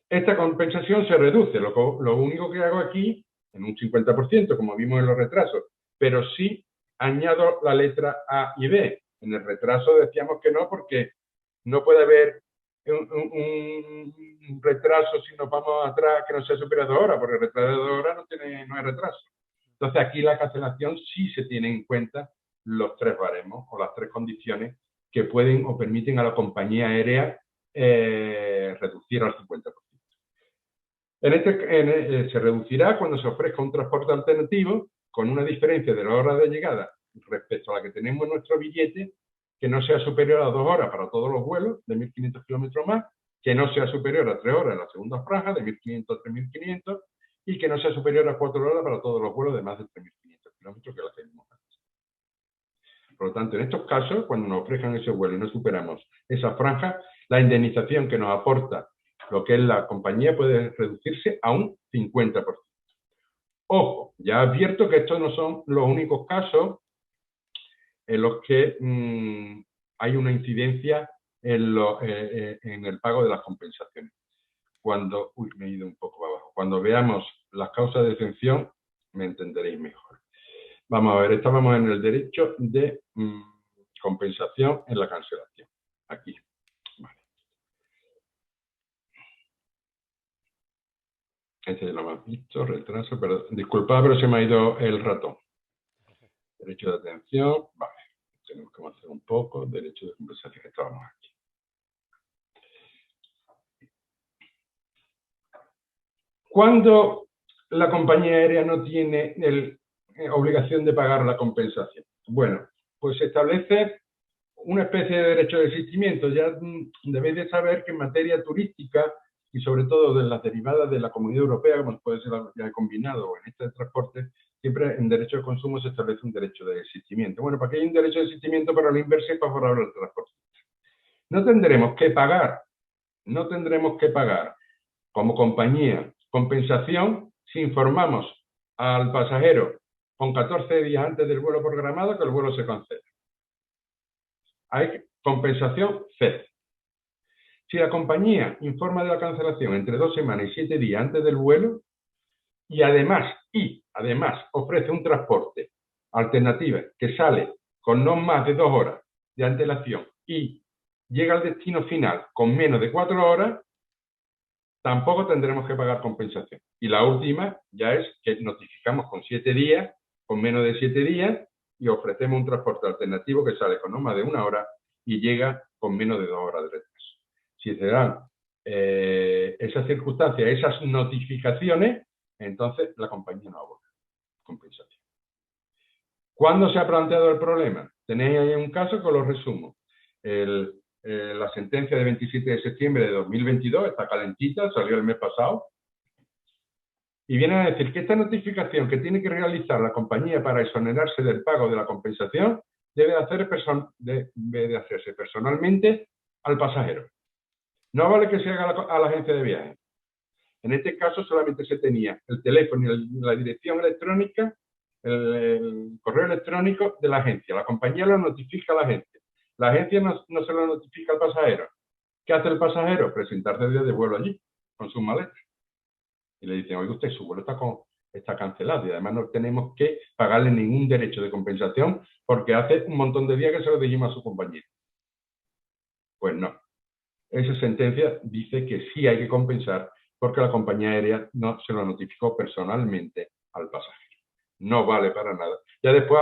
Esta compensación se reduce, lo único que hago aquí, en un 50%, como vimos en los retrasos, pero sí añado la letra A y B. En el retraso decíamos que no, porque no puede haber un retraso si nos vamos atrás que no sea superior a 2 horas, porque el retraso de 2 horas no es retraso. Entonces aquí la cancelación sí se tiene en cuenta los 3 baremos o las 3 condiciones que pueden o permiten a la compañía aérea reducir al 50%. Se reducirá cuando se ofrezca un transporte alternativo con una diferencia de la hora de llegada respecto a la que tenemos en nuestro billete, que no sea superior a 2 horas para todos los vuelos de 1.500 kilómetros más, que no sea superior a 3 horas en la segunda franja, de 1.500 a 3.500, y que no sea superior a 4 horas para todos los vuelos de más de 3.500 kilómetros, que la tenemos antes. Por lo tanto, en estos casos, cuando nos ofrezcan ese vuelo y no superamos esa franja, la indemnización que nos aporta lo que es la compañía puede reducirse a un 50%. Ojo, ya advierto que estos no son los únicos casos en los que hay una incidencia en el pago de las compensaciones. Me he ido un poco abajo. Cuando veamos las causas de exención, me entenderéis mejor. Vamos a ver, estábamos en el derecho de compensación en la cancelación. Aquí. Vale. Este ya lo hemos visto, retraso, pero disculpad, pero se me ha ido el ratón. Derecho de atención, vale. Tenemos que avanzar un poco. Derecho de compensación, estábamos aquí. ¿Cuándo la compañía aérea no tiene obligación de pagar la compensación? Bueno, pues se establece una especie de derecho de desistimiento. Ya debéis de saber que en materia turística y sobre todo de las derivadas de la Comunidad Europea, como puede ser ya combinado o en este de transporte, siempre en derecho de consumo se establece un derecho de desistimiento. Bueno, ¿para qué hay un derecho de desistimiento? Para la inversa y favorable al transporte. No tendremos que pagar como compañía compensación si informamos al pasajero con 14 días antes del vuelo programado que el vuelo se cancela. Hay compensación cero. Si la compañía informa de la cancelación entre 2 semanas y 7 días antes del vuelo y además ofrece un transporte alternativo que sale con no más de 2 horas de antelación y llega al destino final con menos de 4 horas, tampoco tendremos que pagar compensación. Y la última ya es que notificamos con 7 días, con menos de 7 días, y ofrecemos un transporte alternativo que sale con no más de 1 hora y llega con menos de 2 horas de retraso. Si se dan esas circunstancias, esas notificaciones, entonces la compañía no abona compensación. ¿Cuándo se ha planteado el problema? Tenéis ahí un caso que os lo resumo. La sentencia de 27 de septiembre de 2022 está calentita, salió el mes pasado, y viene a decir que esta notificación que tiene que realizar la compañía para exonerarse del pago de la compensación debe de hacerse personalmente al pasajero. No vale que se haga a la agencia de viajes. En este caso solamente se tenía el teléfono y la dirección electrónica, el correo electrónico de la agencia. La compañía lo notifica a la agencia. La agencia no se lo notifica al pasajero. ¿Qué hace el pasajero? Presentarse el día de vuelo allí, con sus maletas. Y le dicen, oiga usted, su vuelo está cancelado y además no tenemos que pagarle ningún derecho de compensación porque hace un montón de días que se lo dijimos a su compañero. Pues no. Esa sentencia dice que sí hay que compensar porque la compañía aérea no se lo notificó personalmente al pasajero. No vale para nada. Ya después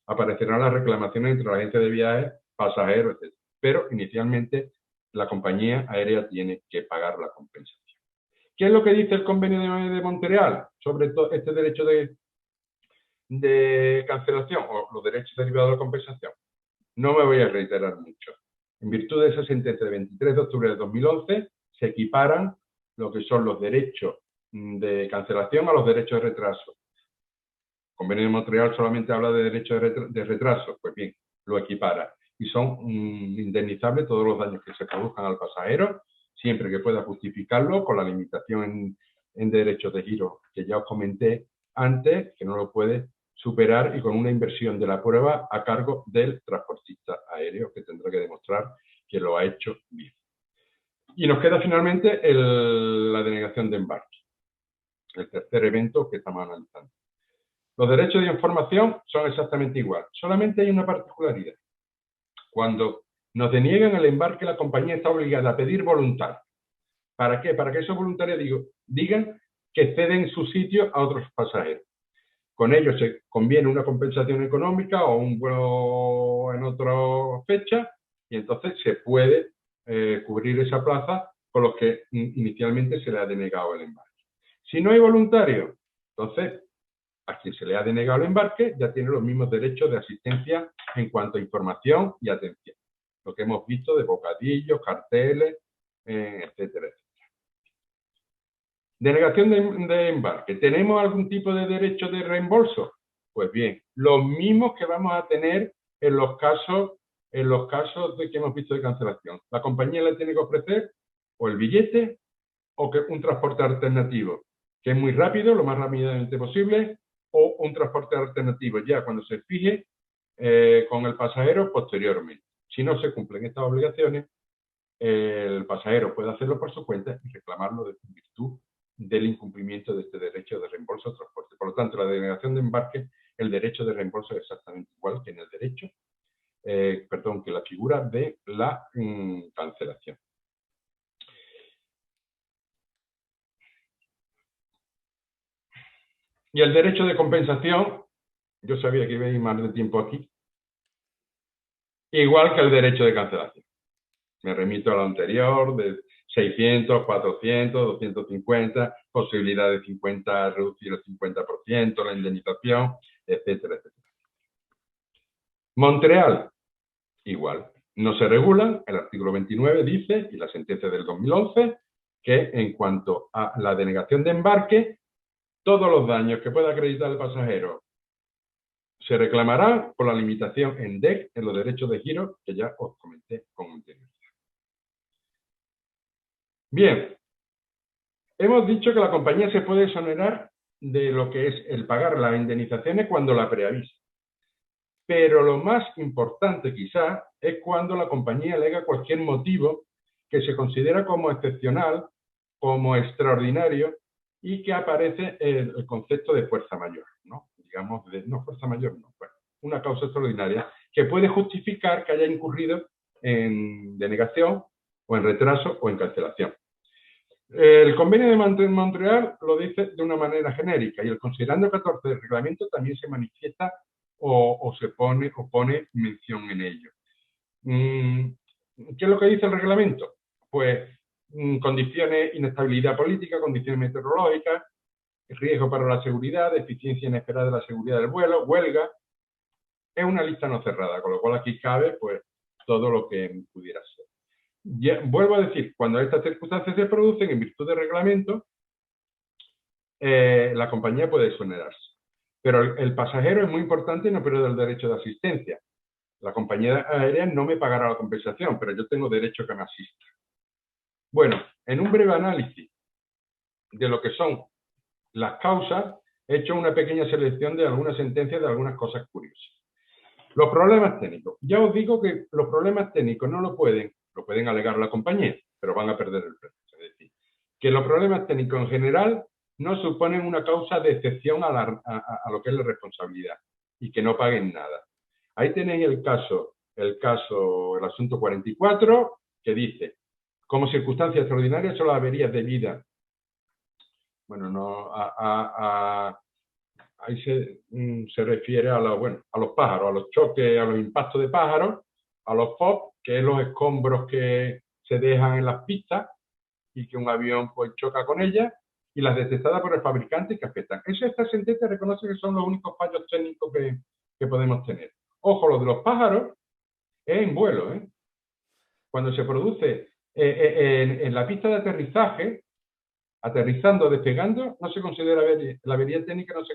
aparecerán las reclamaciones entre la agencia de viajes, pasajeros, etc. Pero inicialmente la compañía aérea tiene que pagar la compensación. ¿Qué es lo que dice el convenio de Montreal sobre este derecho de cancelación o los derechos derivados de la compensación? No me voy a reiterar mucho. En virtud de esa sentencia de 23 de octubre de 2011, se equiparan lo que son los derechos de cancelación a los derechos de retraso. El convenio de Montreal solamente habla de derechos de retraso, pues bien, lo equipara. Y son indemnizables todos los daños que se produzcan al pasajero, siempre que pueda justificarlo con la limitación en derechos de giro que ya os comenté antes, que no lo puede superar y con una inversión de la prueba a cargo del transportista aéreo, que tendrá que demostrar que lo ha hecho bien. Y nos queda finalmente la denegación de embarque, el tercer evento que estamos analizando. Los derechos de información son exactamente igual, solamente hay una particularidad. Cuando nos deniegan el embarque, la compañía está obligada a pedir voluntarios. ¿Para qué? Para que esos voluntarios digan que ceden su sitio a otros pasajeros. Con ello se conviene una compensación económica o un vuelo en otra fecha y entonces se puede cubrir esa plaza con los que inicialmente se le ha denegado el embarque. Si no hay voluntario, entonces a quien se le ha denegado el embarque ya tiene los mismos derechos de asistencia en cuanto a información y atención. Lo que hemos visto de bocadillos, carteles, etcétera, etcétera. Denegación de embarque. ¿Tenemos algún tipo de derecho de reembolso? Pues bien, los mismos que vamos a tener en los casos de que hemos visto de cancelación. La compañía le tiene que ofrecer o el billete o un transporte alternativo, que es muy rápido, lo más rápidamente posible, o un transporte alternativo ya cuando se fije con el pasajero posteriormente. Si no se cumplen estas obligaciones, el pasajero puede hacerlo por su cuenta y reclamarlo en virtud del incumplimiento de este derecho de reembolso de transporte. Por lo tanto, la denegación de embarque, el derecho de reembolso es exactamente igual que en el derecho, que la figura de la cancelación. Y el derecho de compensación, yo sabía que iba a ir más de tiempo aquí, igual que el derecho de cancelación. Me remito a lo anterior, de 600, 400, 250, posibilidad de 50, reducir el 50%, la indemnización, etcétera, etcétera. Montreal, igual. No se regulan, el artículo 29 dice, y la sentencia del 2011, que en cuanto a la denegación de embarque, Todos los daños que pueda acreditar el pasajero se reclamarán por la limitación en DEC, en los derechos de giro, que ya os comenté con anterioridad. Bien, hemos dicho que la compañía se puede exonerar de lo que es el pagar las indemnizaciones cuando la preavisa. Pero lo más importante quizás es cuando la compañía alega cualquier motivo que se considera como excepcional, como extraordinario y que aparece el concepto de fuerza mayor, ¿no? Digamos, no fuerza mayor, no, bueno, una causa extraordinaria que puede justificar que haya incurrido en denegación o en retraso o en cancelación. El convenio de Montreal lo dice de una manera genérica y el considerando 14 del reglamento también se manifiesta o se pone mención en ello. ¿Qué es lo que dice el reglamento? Pues condiciones, inestabilidad política, condiciones meteorológicas, riesgo para la seguridad, deficiencia inesperada de la seguridad del vuelo, huelga. Es una lista no cerrada, con lo cual aquí cabe pues todo lo que pudiera ser. Ya, vuelvo a decir, cuando estas circunstancias se producen en virtud del reglamento, la compañía puede exonerarse. Pero el pasajero es muy importante y no pierde el derecho de asistencia. La compañía aérea no me pagará la compensación, pero yo tengo derecho a que me asista. Bueno, en un breve análisis de lo que son las causas, he hecho una pequeña selección de algunas sentencias de algunas cosas curiosas. Los problemas técnicos. Ya os digo que los problemas técnicos no lo pueden alegar la compañía, pero van a perder el precio. Es decir, que los problemas técnicos en general no suponen una causa de excepción a lo que es la responsabilidad y que no paguen nada. Ahí tenéis el asunto 44, que dice, como circunstancia extraordinaria son las averías debidas, bueno, no, ahí se refiere a los pájaros, a los choques, a los impactos de pájaros, a los FOB, que es los escombros que se dejan en las pistas y que un avión pues choca con ellas, y las detectadas por el fabricante que afectan. Esta sentencia reconoce que son los únicos fallos técnicos que podemos tener. Ojo, lo de los pájaros es en vuelo, ¿eh? Cuando se produce en la pista de aterrizaje, aterrizando, despegando, no se considera la avería técnica, no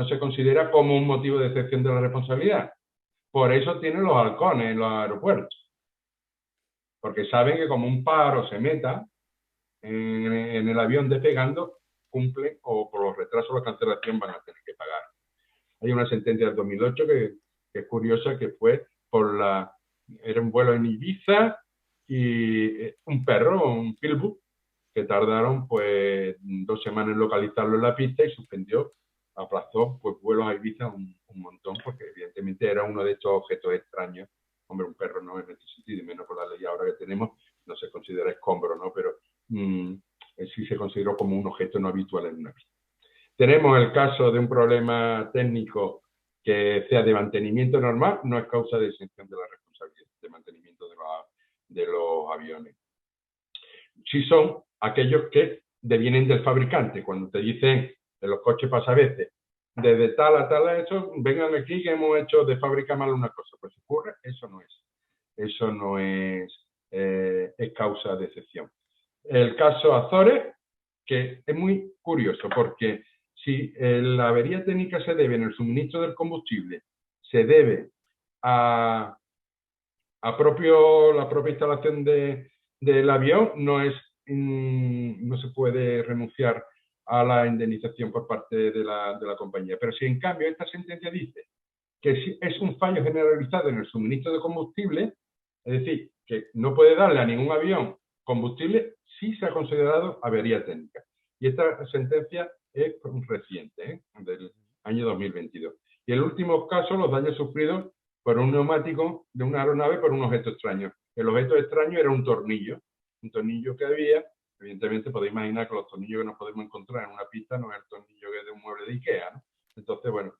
se considera como un motivo de excepción de la responsabilidad. Por eso tienen los halcones en los aeropuertos, porque saben que como un pájaro se meta en el avión despegando, cumplen o por los retrasos o la cancelación van a tener que pagar. Hay una sentencia del 2008 que es curiosa, que fue era un vuelo en Ibiza y un perro, un pitbull, que tardaron pues 2 semanas en localizarlo en la pista y aplazó pues vuelos a Ibiza un montón, porque evidentemente era uno de estos objetos extraños. Hombre, un perro no en este sentido, y menos por la ley ahora que tenemos, no se considera escombro, ¿no? Pero sí se consideró como un objeto no habitual en una pista. Tenemos el caso de un problema técnico que sea de mantenimiento normal, no es causa de exención de la responsabilidad de mantenimiento de los aviones. Sí son aquellos que devienen del fabricante. Cuando te dicen, en los coches pasa a veces, desde tal a tal, eso, vengan aquí que hemos hecho de fábrica mal una cosa. Pues ocurre, eso no es causa de excepción. El caso Azores, que es muy curioso, porque si la avería técnica se debe en el suministro del combustible, se debe a la propia instalación del avión, no se puede renunciar a la indemnización por parte de la compañía. Pero si en cambio esta sentencia dice que es un fallo generalizado en el suministro de combustible, es decir, que no puede darle a ningún avión combustible, sí se ha considerado avería técnica. Y esta sentencia es reciente, del año 2022. Y el último caso, los daños sufridos por un neumático de una aeronave por un objeto extraño. El objeto extraño era un tornillo que había. Evidentemente podéis imaginar que los tornillos que nos podemos encontrar en una pista no es el tornillo que es de un mueble de Ikea, ¿no? Entonces, bueno,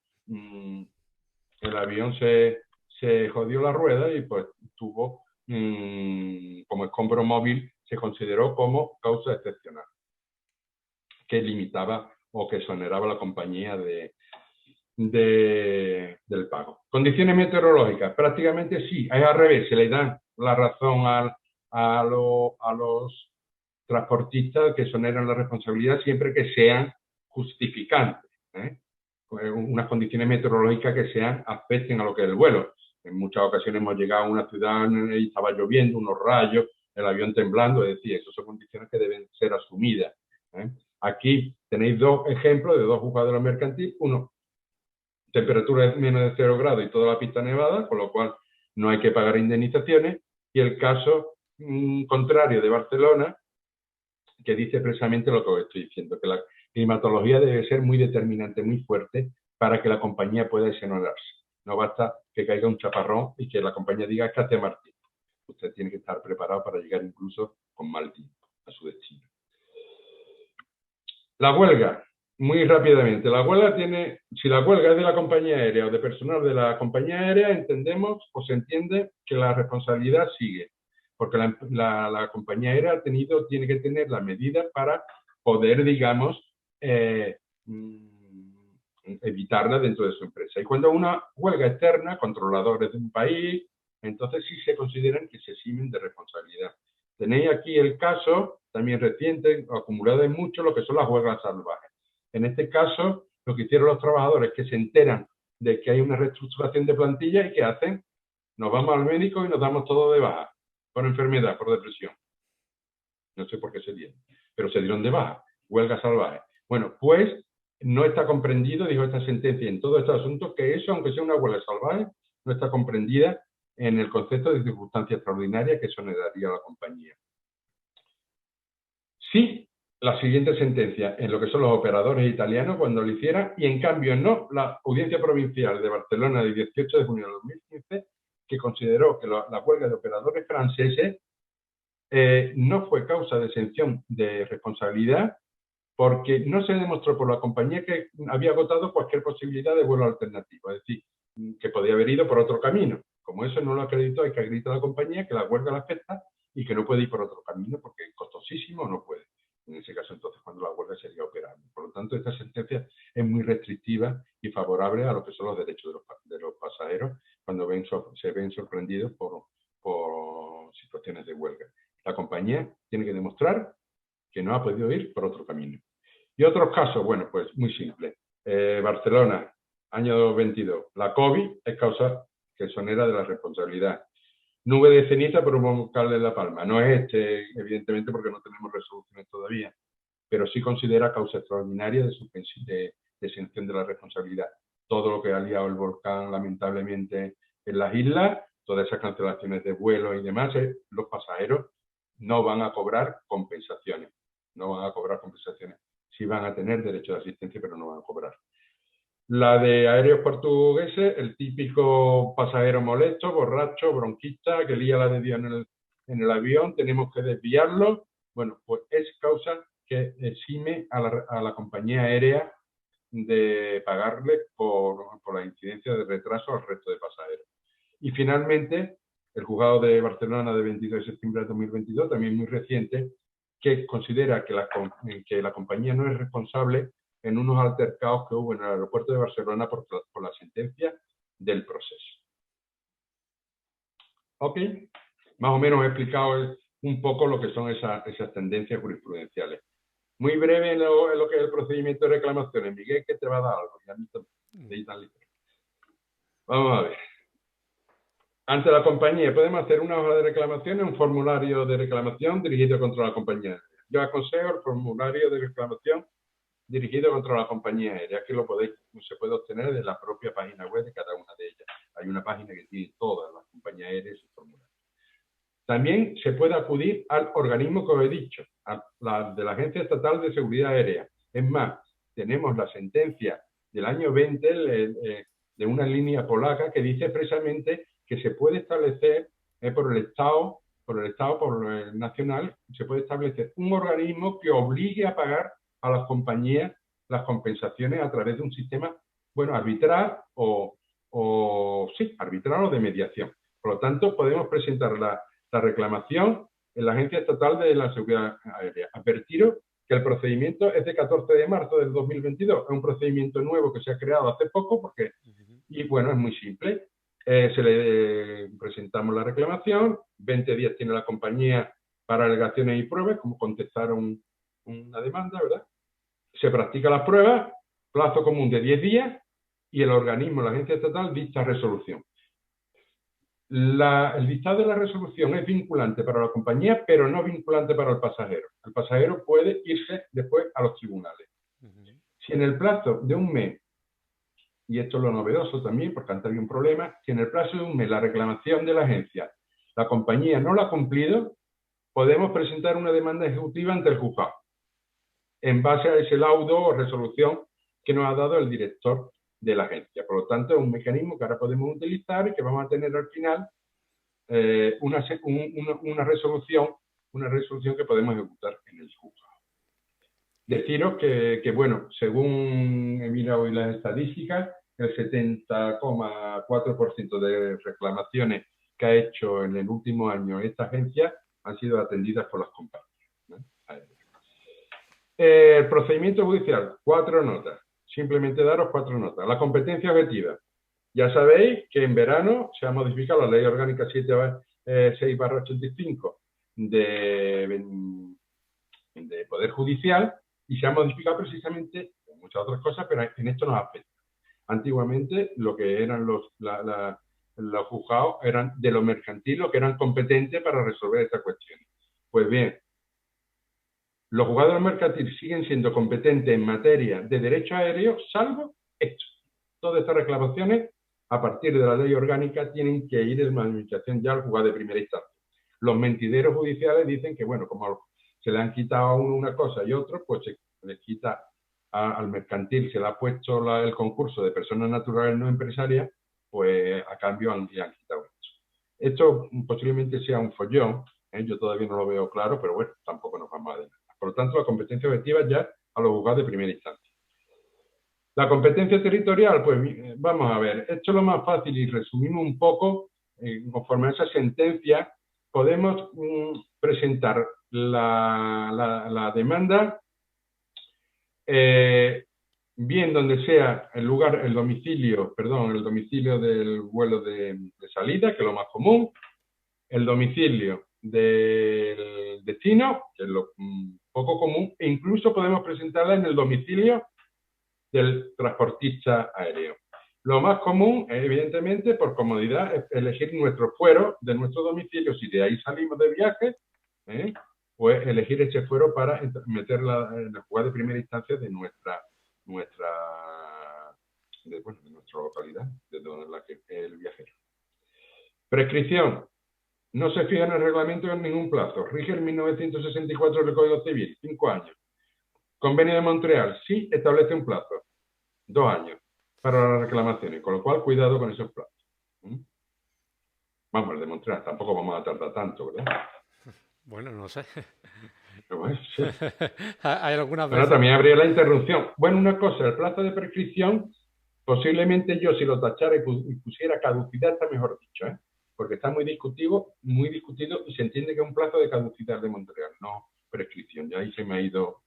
el avión se jodió la rueda y pues tuvo, como escombro móvil, se consideró como causa excepcional, que limitaba o que exoneraba a la compañía del pago. Condiciones meteorológicas, prácticamente sí, es al revés, se le dan la razón a los transportistas que exoneran la responsabilidad siempre que sean justificantes, unas condiciones meteorológicas que sean afecten a lo que es el vuelo. En muchas ocasiones hemos llegado a una ciudad y estaba lloviendo, unos rayos, el avión temblando, es decir, esas son condiciones que deben ser asumidas. Aquí tenéis dos ejemplos de dos jugadores mercantiles. Uno, temperatura de menos de 0 grados y toda la pista nevada, con lo cual no hay que pagar indemnizaciones. Y el caso contrario de Barcelona, que dice precisamente lo que os estoy diciendo, que la climatología debe ser muy determinante, muy fuerte, para que la compañía pueda exonerarse. No basta que caiga un chaparrón y que la compañía diga que hace mal tiempo. Usted tiene que estar preparado para llegar incluso con mal tiempo a su destino. La huelga, muy rápidamente. La huelga tiene, si la huelga es de la compañía aérea o de personal de la compañía aérea, entendemos o se entiende que la responsabilidad sigue, porque la compañía aérea tiene que tener las medidas para poder, digamos, evitarla dentro de su empresa. Y cuando una huelga externa, controladores de un país, entonces sí se consideran que se eximen de responsabilidad. Tenéis aquí el caso, también reciente, acumulado en mucho, lo que son las huelgas salvajes. En este caso, lo que hicieron los trabajadores es que se enteran de que hay una reestructuración de plantilla y ¿qué hacen? Nos vamos al médico y nos damos todo de baja, por enfermedad, por depresión. No sé por qué se dieron, pero se dieron de baja, huelga salvaje. Bueno, pues no está comprendido, dijo esta sentencia en todo este asunto, que eso, aunque sea una huelga salvaje, no está comprendida en el concepto de circunstancia extraordinaria que exoneraría a la compañía. Sí, la siguiente sentencia en lo que son los operadores italianos cuando lo hicieran, y en cambio no, la Audiencia Provincial de Barcelona del 18 de junio de 2015, que consideró que la huelga de operadores franceses no fue causa de exención de responsabilidad porque no se demostró por la compañía que había agotado cualquier posibilidad de vuelo alternativo, es decir, que podía haber ido por otro camino. Como eso no lo acreditó, hay que acreditar a la compañía que la huelga la afecta y que no puede ir por otro camino porque es costosísimo o no puede. En ese caso, entonces, cuando la huelga sería operable. Por lo tanto, esta sentencia es muy restrictiva y favorable a lo que son los derechos de los pasajeros cuando se ven sorprendidos por situaciones de huelga. La compañía tiene que demostrar que no ha podido ir por otro camino. Y otros casos, bueno, pues muy simple. Barcelona, año 22. La COVID es causa que exonera de la responsabilidad. Nube de ceniza por un volcán de La Palma. No es evidentemente, porque no tenemos resoluciones todavía, pero sí considera causa extraordinaria de exención de la responsabilidad. Todo lo que ha liado el volcán, lamentablemente, en las islas, todas esas cancelaciones de vuelos y demás, los pasajeros no van a cobrar compensaciones. No van a cobrar compensaciones. Sí van a tener derecho de asistencia, pero no van a cobrar. La de aéreos portugueses, el típico pasajero molesto, borracho, bronquista, que lía la de Dios en el avión, tenemos que desviarlo. Bueno, pues es causa que exime a la compañía aérea de pagarle por la incidencia de retraso al resto de pasajeros. Y finalmente, el juzgado de Barcelona de 22 de septiembre de 2022, también muy reciente, que considera que la compañía no es responsable en unos altercados que hubo en el aeropuerto de Barcelona por la sentencia del proceso. ¿Ok? Más o menos he explicado un poco lo que son esas tendencias jurisprudenciales. Muy breve en lo que es el procedimiento de reclamaciones. Miguel, que te va a dar algo. Ya vamos a ver. Ante la compañía podemos hacer una hoja de reclamación, un formulario de reclamación dirigido contra la compañía aérea. Yo aconsejo el formulario de reclamación dirigido contra la compañía aérea, que se puede obtener de la propia página web de cada una de ellas. Hay una página que tiene todas las compañías aéreas y su formulario. También se puede acudir al organismo que os he dicho, de la Agencia Estatal de Seguridad Aérea. Es más, tenemos la sentencia del año 20 de una línea polaca que dice expresamente que se puede establecer por el Estado, por el nacional, se puede establecer un organismo que obligue a pagar a las compañías las compensaciones a través de un sistema, bueno, arbitral o de mediación. Por lo tanto, podemos presentar la reclamación en la Agencia Estatal de la Seguridad Aérea. Advertiros que el procedimiento es de 14 de marzo del 2022. Es un procedimiento nuevo que se ha creado hace poco y bueno, es muy simple. Se le presentamos la reclamación, 20 días tiene la compañía para alegaciones y pruebas, como contestar una demanda, ¿verdad? Se practica las pruebas, plazo común de 10 días, y el organismo, la agencia estatal, dicta resolución. El dictado de la resolución es vinculante para la compañía, pero no vinculante para el pasajero. El pasajero puede irse después a los tribunales. Si en el plazo de un mes, y esto es lo novedoso también, porque antes había un problema, si en el plazo de un mes la reclamación de la agencia, la compañía no la ha cumplido, podemos presentar una demanda ejecutiva ante el juzgado, en base a ese laudo o resolución que nos ha dado el director de la agencia. Por lo tanto, es un mecanismo que ahora podemos utilizar y que vamos a tener al final una resolución que podemos ejecutar en el juzgado. Deciros que, bueno, según he mirado hoy las estadísticas, el 70,4% de reclamaciones que ha hecho en el último año esta agencia han sido atendidas por las compañías, ¿no? El procedimiento judicial, 4 notas. Simplemente daros 4 notas. La competencia objetiva. Ya sabéis que en verano se ha modificado la Ley Orgánica 6/85 de Poder Judicial y se ha modificado precisamente muchas otras cosas, pero en esto nos afecta. Antiguamente lo que eran los juzgados eran de lo mercantil, lo que eran competentes para resolver estas cuestiones. Pues bien, los juzgados de lo mercantil siguen siendo competentes en materia de derecho aéreo, salvo esto. Todas estas reclamaciones, a partir de la ley orgánica, tienen que ir en administración ya al juzgado de primera instancia. Los mentideros judiciales dicen que, bueno, como se le han quitado a uno una cosa y otro, pues se les quita al mercantil, se le ha puesto el concurso de personas naturales no empresarias, pues a cambio le han quitado esto. Esto posiblemente sea un follón, yo todavía no lo veo claro, pero bueno, tampoco nos vamos a adelantar. Por lo tanto, la competencia objetiva ya a los juzgados de primera instancia. La competencia territorial, pues vamos a ver, esto es lo más fácil y resumimos un poco, conforme a esa sentencia, podemos presentar la demanda bien donde sea el domicilio del vuelo de salida, que es lo más común, el domicilio del destino, que es lo poco común, e incluso podemos presentarla en el domicilio del transportista aéreo. Lo más común, evidentemente, por comodidad, es elegir nuestro fuero de nuestro domicilio. Si de ahí salimos de viaje, pues elegir ese fuero para meterla en el juzgado de primera instancia de nuestra localidad, de donde la que el viajero. Prescripción. No se fija en el reglamento en ningún plazo. Rige el 1964 del Código Civil, 5 años. Convenio de Montreal, sí establece un plazo, 2 años, para las reclamaciones, con lo cual cuidado con esos plazos. Vamos, el de Montreal, tampoco vamos a tardar tanto, ¿verdad? Bueno, no sé. Pero bueno, sí. Hay algunas veces. Bueno, también habría la interrupción. Bueno, una cosa, el plazo de prescripción, posiblemente yo si lo tachara y pusiera caducidad, está mejor dicho, porque está muy discutido y se entiende que es un plazo de caducidad de Montreal, no prescripción. Ya ahí se me ha ido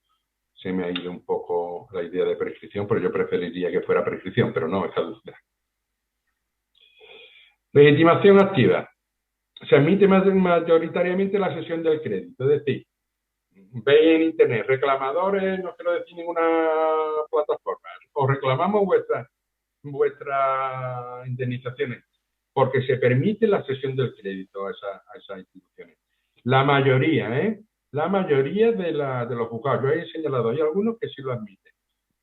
un poco la idea de prescripción, pero yo preferiría que fuera prescripción, pero no, es caducidad. Legitimación activa. Se admite mayoritariamente la cesión del crédito, es decir, veis en internet, reclamadores, no quiero decir ninguna plataforma, os reclamamos vuestras indemnizaciones, porque se permite la cesión del crédito a esas instituciones. La mayoría, la mayoría de los juzgados, yo he señalado, hay algunos que sí lo admiten.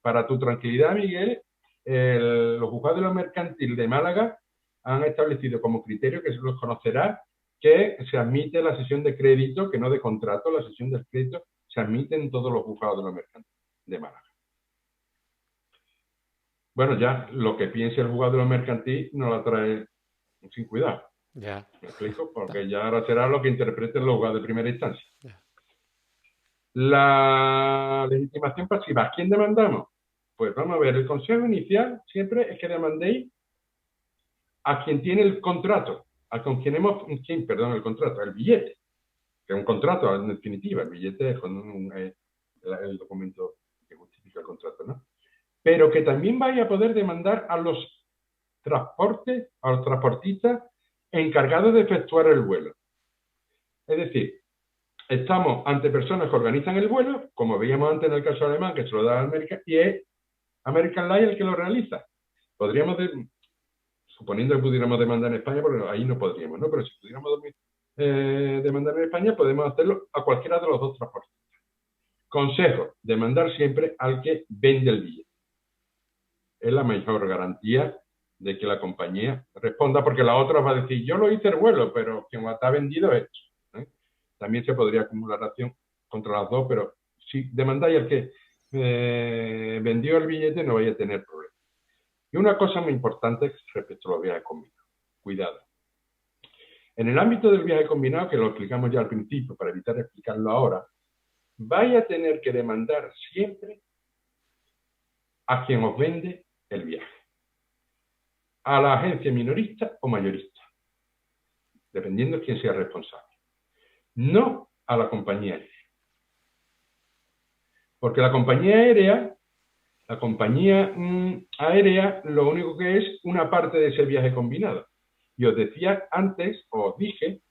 Para tu tranquilidad, Miguel, los juzgados de lo mercantil de Málaga han establecido como criterio, que se los conocerá, que se admite la cesión de crédito, que no de contrato, la cesión del crédito se admite en todos los juzgados de lo mercantil de Málaga. Bueno, ya lo que piense el juzgado de lo mercantil no la trae sin cuidado. Ya. ¿Me explico? Porque ya ahora será lo que interpreten los juzgados de primera instancia. Ya. La legitimación pasiva. ¿A quién demandamos? Pues vamos a ver, el consejo inicial siempre es que demandéis a quien tiene el contrato, el contrato, el billete, que es un contrato en definitiva, el billete es el documento que justifica el contrato, ¿no? Pero que también vaya a poder demandar a los transportistas encargados de efectuar el vuelo. Es decir, estamos ante personas que organizan el vuelo, como veíamos antes en el caso alemán, que se lo da a América, y es American Airlines el que lo realiza. Podríamos, suponiendo que pudiéramos demandar en España, porque ahí no podríamos, ¿no? Pero si pudiéramos demandar en España, podemos hacerlo a cualquiera de los dos transportes. Consejo, demandar siempre al que vende el billete. Es la mejor garantía de que la compañía responda, porque la otra va a decir, yo lo hice el vuelo, pero quien lo está vendido es esto, ¿eh? También se podría acumular acción contra las dos, pero si demandáis al que vendió el billete, no vais a tener problemas. Y una cosa muy importante respecto a los viajes combinados. Cuidado. En el ámbito del viaje combinado, que lo explicamos ya al principio para evitar explicarlo ahora, vais a tener que demandar siempre a quien os vende el viaje. A la agencia minorista o mayorista, dependiendo de quién sea responsable. No a la compañía aérea. Porque la compañía aérea lo único que es una parte de ese viaje combinado. Y os decía antes, os dije,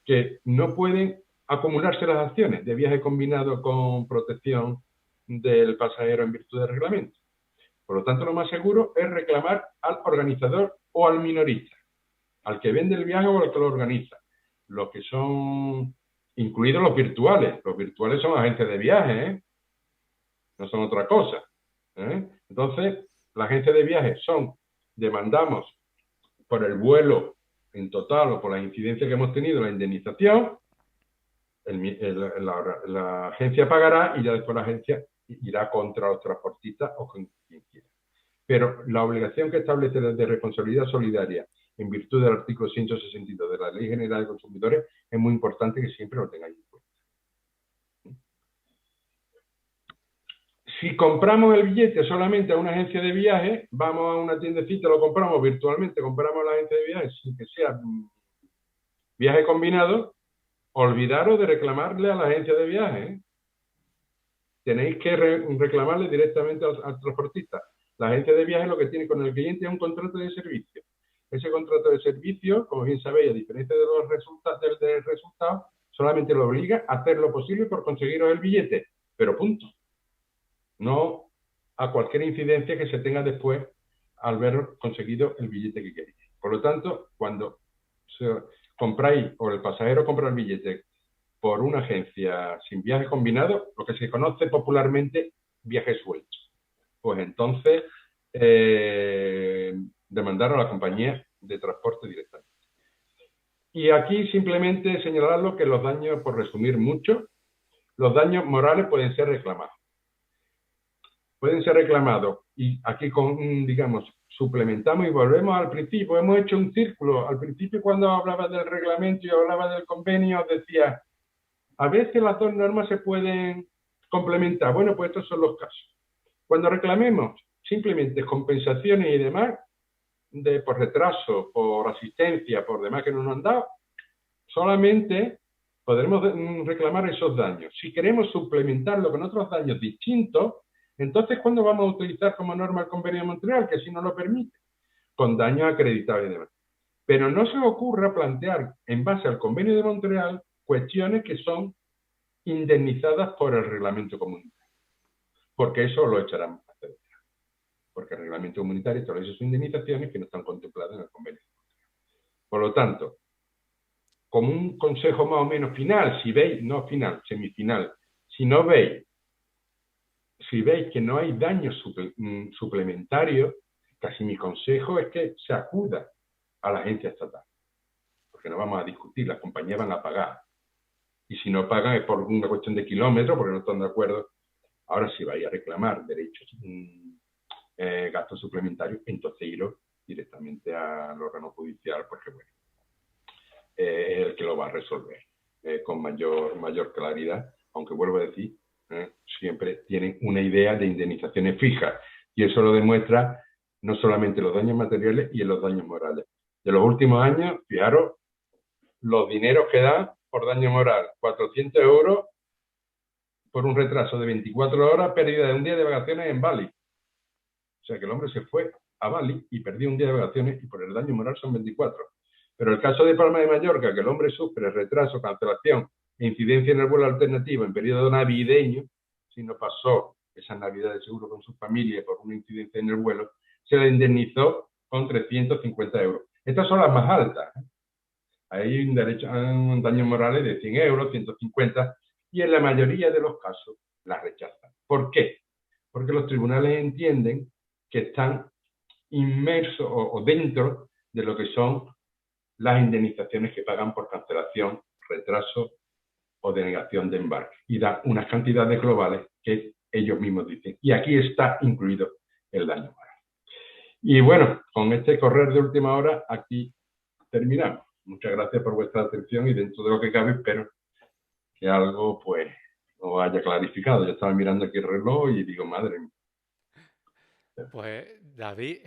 que no pueden acumularse las acciones de viaje combinado con protección del pasajero en virtud del reglamento. Por lo tanto, lo más seguro es reclamar al organizador o al minorista, al que vende el viaje o al que lo organiza. Los que son incluidos los virtuales. Los virtuales son agencias de viaje, ¿eh? No son otra cosa, ¿eh? Entonces, la agencia de viajes demandamos por el vuelo en total o por la incidencia que hemos tenido, la indemnización, la agencia pagará y ya después la agencia irá contra los transportistas o con quien quiera. Pero la obligación que establece de responsabilidad solidaria en virtud del artículo 162 de la Ley General de Consumidores es muy importante que siempre lo tengáis en cuenta. Si compramos el billete solamente a una agencia de viaje, vamos a una tiendecita, lo compramos virtualmente, compramos a la agencia de viaje sin que sea viaje combinado, olvidaros de reclamarle a la agencia de viaje, ¿eh? Tenéis que reclamarle directamente al transportista. La agencia de viaje lo que tiene con el cliente es un contrato de servicio. Ese contrato de servicio, como bien sabéis, a diferencia de los del resultado, solamente lo obliga a hacer lo posible por conseguiros el billete, pero punto. No a cualquier incidencia que se tenga después al haber conseguido el billete que queréis. Por lo tanto, cuando compráis o el pasajero compra el billete por una agencia sin viaje combinado, lo que se conoce popularmente viaje suelto, pues entonces demandar a la compañía de transporte directamente. Y aquí simplemente señalarlo que los daños, por resumir mucho, los daños morales pueden ser reclamados. Pueden ser reclamados y aquí, digamos, suplementamos y volvemos al principio. Hemos hecho un círculo. Al principio, cuando hablaba del reglamento y hablaba del convenio, os decía, a veces las dos normas se pueden complementar. Bueno, pues estos son los casos. Cuando reclamemos simplemente compensaciones y demás, por retraso, por asistencia, por demás que no nos han dado, solamente podremos reclamar esos daños. Si queremos suplementarlo con otros daños distintos, entonces, ¿cuándo vamos a utilizar como norma el Convenio de Montreal? Que si no lo permite, con daños acreditados y demás. Pero no se ocurra plantear, en base al Convenio de Montreal, cuestiones que son indemnizadas por el reglamento comunitario. Porque eso lo echarán a hacer. Porque el reglamento comunitario establece sus indemnizaciones que no están contempladas en el Convenio de Montreal. Por lo tanto, como un consejo más o menos final, si veis, no final, semifinal, si veis que no hay daños suplementarios, casi mi consejo es que se acuda a la agencia estatal. Porque no vamos a discutir, las compañías van a pagar. Y si no pagan es por una cuestión de kilómetros, porque no están de acuerdo. Ahora, si vais a reclamar derechos, gastos suplementarios, entonces iros directamente al órgano judicial, porque bueno, es el que lo va a resolver con mayor claridad, aunque vuelvo a decir, siempre tienen una idea de indemnizaciones fijas, y eso lo demuestra no solamente los daños materiales y en los daños morales. De los últimos años, fijaros, los dineros que dan por daño moral, 400 € por un retraso de 24 horas, pérdida de un día de vacaciones en Bali. O sea que el hombre se fue a Bali y perdió un día de vacaciones y por el daño moral son 24. Pero el caso de Palma de Mallorca, que el hombre sufre retraso, cancelación incidencia en el vuelo alternativo en periodo navideño, si no pasó esa Navidad de seguro con su familia por una incidencia en el vuelo, se le indemnizó con 350 euros. Estas son las más altas. Hay un derecho a un daño moral de 100 euros, 150, y en la mayoría de los casos las rechazan. ¿Por qué? Porque los tribunales entienden que están inmersos o dentro de lo que son las indemnizaciones que pagan por cancelación, retraso o denegación de embarque. Y dan unas cantidades globales que ellos mismos dicen. Y aquí está incluido el daño moral. Y bueno, con este correr de última hora, aquí terminamos. Muchas gracias por vuestra atención y dentro de lo que cabe espero que algo pues lo haya clarificado. Yo estaba mirando aquí el reloj y digo, madre mía. Pues David,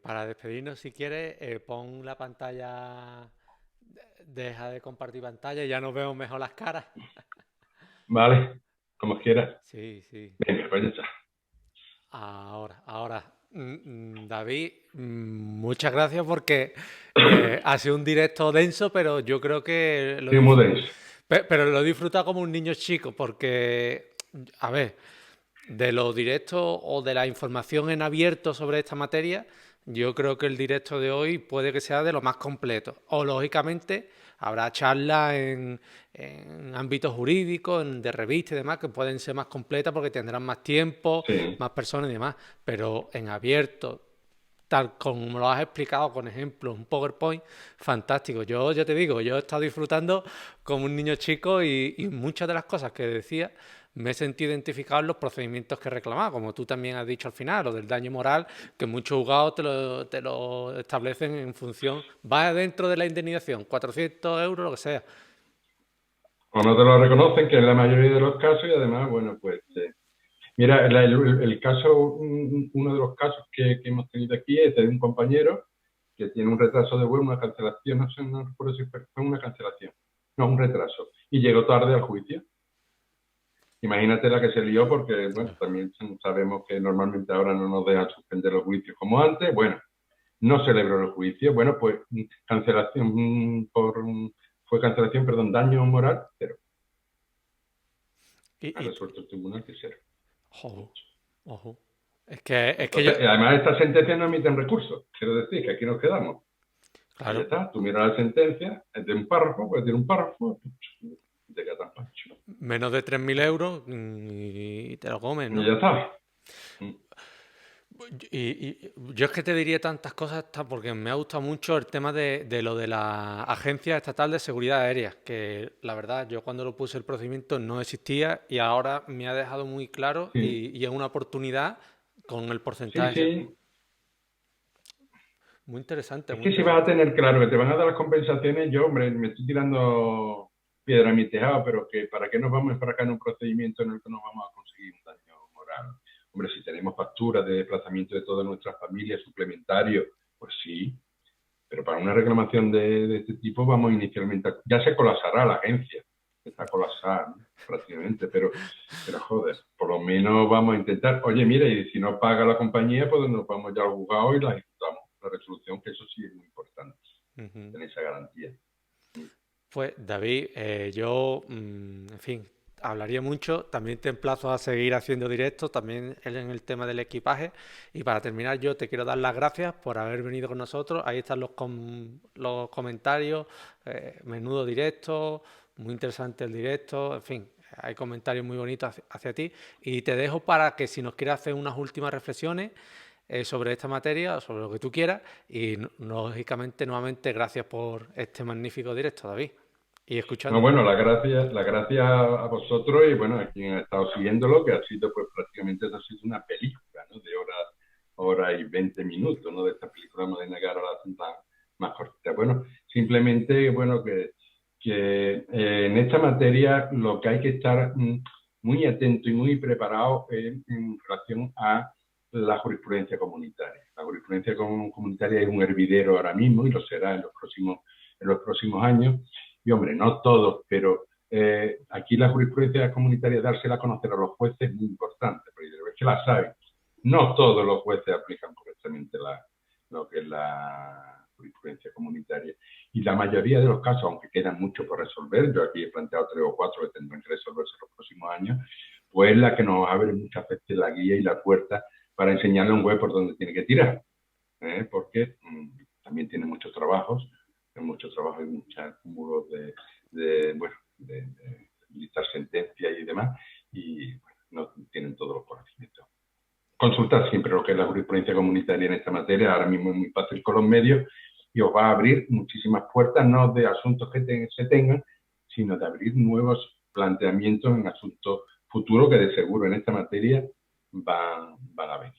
para despedirnos, si quieres, pon la pantalla, deja de compartir pantalla y ya nos vemos mejor las caras. Vale, como quieras. Sí, sí. Venga, pues ya está. Ahora. David, muchas gracias porque ha sido un directo denso, pero yo creo que Sí, muy denso. pero lo he disfrutado como un niño chico, porque, a ver, de los directos o de la información en abierto sobre esta materia, yo creo que el directo de hoy puede que sea de lo más completo. O, lógicamente, habrá charlas en ámbitos jurídicos, de revistas y demás, que pueden ser más completas porque tendrán más tiempo, Sí. más personas y demás. Pero en abierto, tal como lo has explicado con ejemplos, un PowerPoint, fantástico. Yo ya te digo, yo he estado disfrutando como un niño chico y muchas de las cosas que decía me he sentido identificado en los procedimientos que reclamaba, como tú también has dicho al final, o del daño moral, que muchos juzgados te lo establecen en función, va dentro de la indemnización, 400 euros, lo que sea. O no te lo reconocen, que es la mayoría de los casos, y además, bueno, pues mira, el caso, uno de los casos que hemos tenido aquí es de un compañero que tiene un retraso de vuelo, una cancelación, no sé, no recuerdo si fue una cancelación, no, un retraso, y llegó tarde al juicio. Imagínate la que se lió porque, bueno, también sabemos que normalmente ahora no nos dejan suspender los juicios como antes. Bueno, no celebró el juicio. Bueno, pues fue cancelación, perdón, daño moral, cero. Ha Y, resuelto el tribunal que cero. ojo, ojo. Es que yo, Entonces, además, estas sentencias no emiten recursos. Quiero decir que aquí nos quedamos. Y ya claro, está. Tú miras la sentencia, es de un párrafo, pues tiene un párrafo, te queda tan pancho. menos de 3.000 euros y te lo comes, Y ¿no? ya está. Y yo es que te diría tantas cosas porque me ha gustado mucho el tema de lo de la Agencia Estatal de Seguridad Aérea, que la verdad yo cuando lo puse el procedimiento no existía y ahora me ha dejado muy claro Sí, y es una oportunidad con el sí, porcentaje. sí. Muy interesante, Es muy que si vas a interesante. tener claro que te van a dar las compensaciones, yo, hombre, me estoy tirando piedra a mi tejado, pero que para qué nos vamos a embarcar en un procedimiento en el que no vamos a conseguir un daño moral. Hombre, si tenemos facturas de desplazamiento de todas nuestras familias suplementarios, pues sí, pero para una reclamación de este tipo vamos inicialmente, ya se colapsará la agencia, está colapsada, ¿no? Prácticamente, pero joder, por lo menos vamos a intentar, oye, mira, y si no paga la compañía, pues nos vamos ya al juzgado y la ejecutamos, la resolución, que eso sí es muy importante, Ujú. tener esa garantía. Pues David, yo, en fin, hablaría mucho. También te emplazo a seguir haciendo directos, también en el tema del equipaje. Y para terminar, yo te quiero dar las gracias por haber venido con nosotros. Ahí están los comentarios, menudo directo, muy interesante el directo, en fin, hay comentarios muy bonitos hacia ti. Y te dejo para que si nos quieres hacer unas últimas reflexiones sobre esta materia o sobre lo que tú quieras. Y lógicamente, nuevamente, gracias por este magnífico directo, David. Y No, escuchándonos. bueno, la gracia a vosotros y bueno, a quien ha estado siguiéndolo, que ha sido pues prácticamente ha sido una película, ¿no? De hora y 20 minutos, ¿no? De esta película moderna que ahora la hacen más cortita. Bueno, simplemente, bueno, que en esta materia lo que hay que estar muy atento y muy preparado en relación a la jurisprudencia comunitaria. La jurisprudencia comunitaria es un hervidero ahora mismo y lo será en los próximos años. Y hombre, no todos, pero aquí la jurisprudencia comunitaria, dársela a conocer a los jueces es muy importante, porque es que la saben. No todos los jueces aplican correctamente lo que es jurisprudencia comunitaria. Y la mayoría de los casos, aunque quedan muchos por resolver, yo aquí he planteado 3 o 4 que tendrán que resolverse en los próximos años, pues la que nos abre muchas veces la guía y la puerta para enseñarle a un juez por dónde tiene que tirar, porque también tiene muchos trabajos y muchos acúmulos de dictar sentencias y demás, y bueno, no tienen todos los conocimientos. Consultar siempre lo que es la jurisprudencia comunitaria en esta materia, ahora mismo es muy fácil con los medios, y os va a abrir muchísimas puertas, no de asuntos que se tengan, sino de abrir nuevos planteamientos en asuntos futuros que de seguro en esta materia van a venir.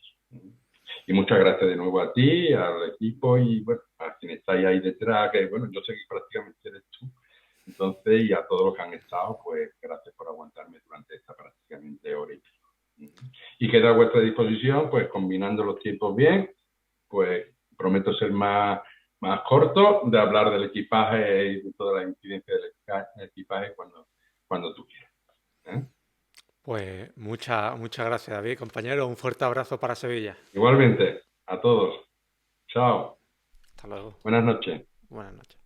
Y muchas gracias de nuevo a ti, al equipo y bueno, a quien estáis ahí detrás, que bueno, yo sé que prácticamente eres tú. Entonces, y a todos los que han estado, pues gracias por aguantarme durante esta prácticamente hora y pico. Y queda a vuestra disposición, pues combinando los tiempos bien, pues prometo ser más corto, de hablar del equipaje y de toda la incidencia del equipaje cuando tú quieras. Pues muchas gracias, David, compañero. Un fuerte abrazo para Sevilla. Igualmente, a todos. Chao. Hasta luego. Buenas noches. Buenas noches.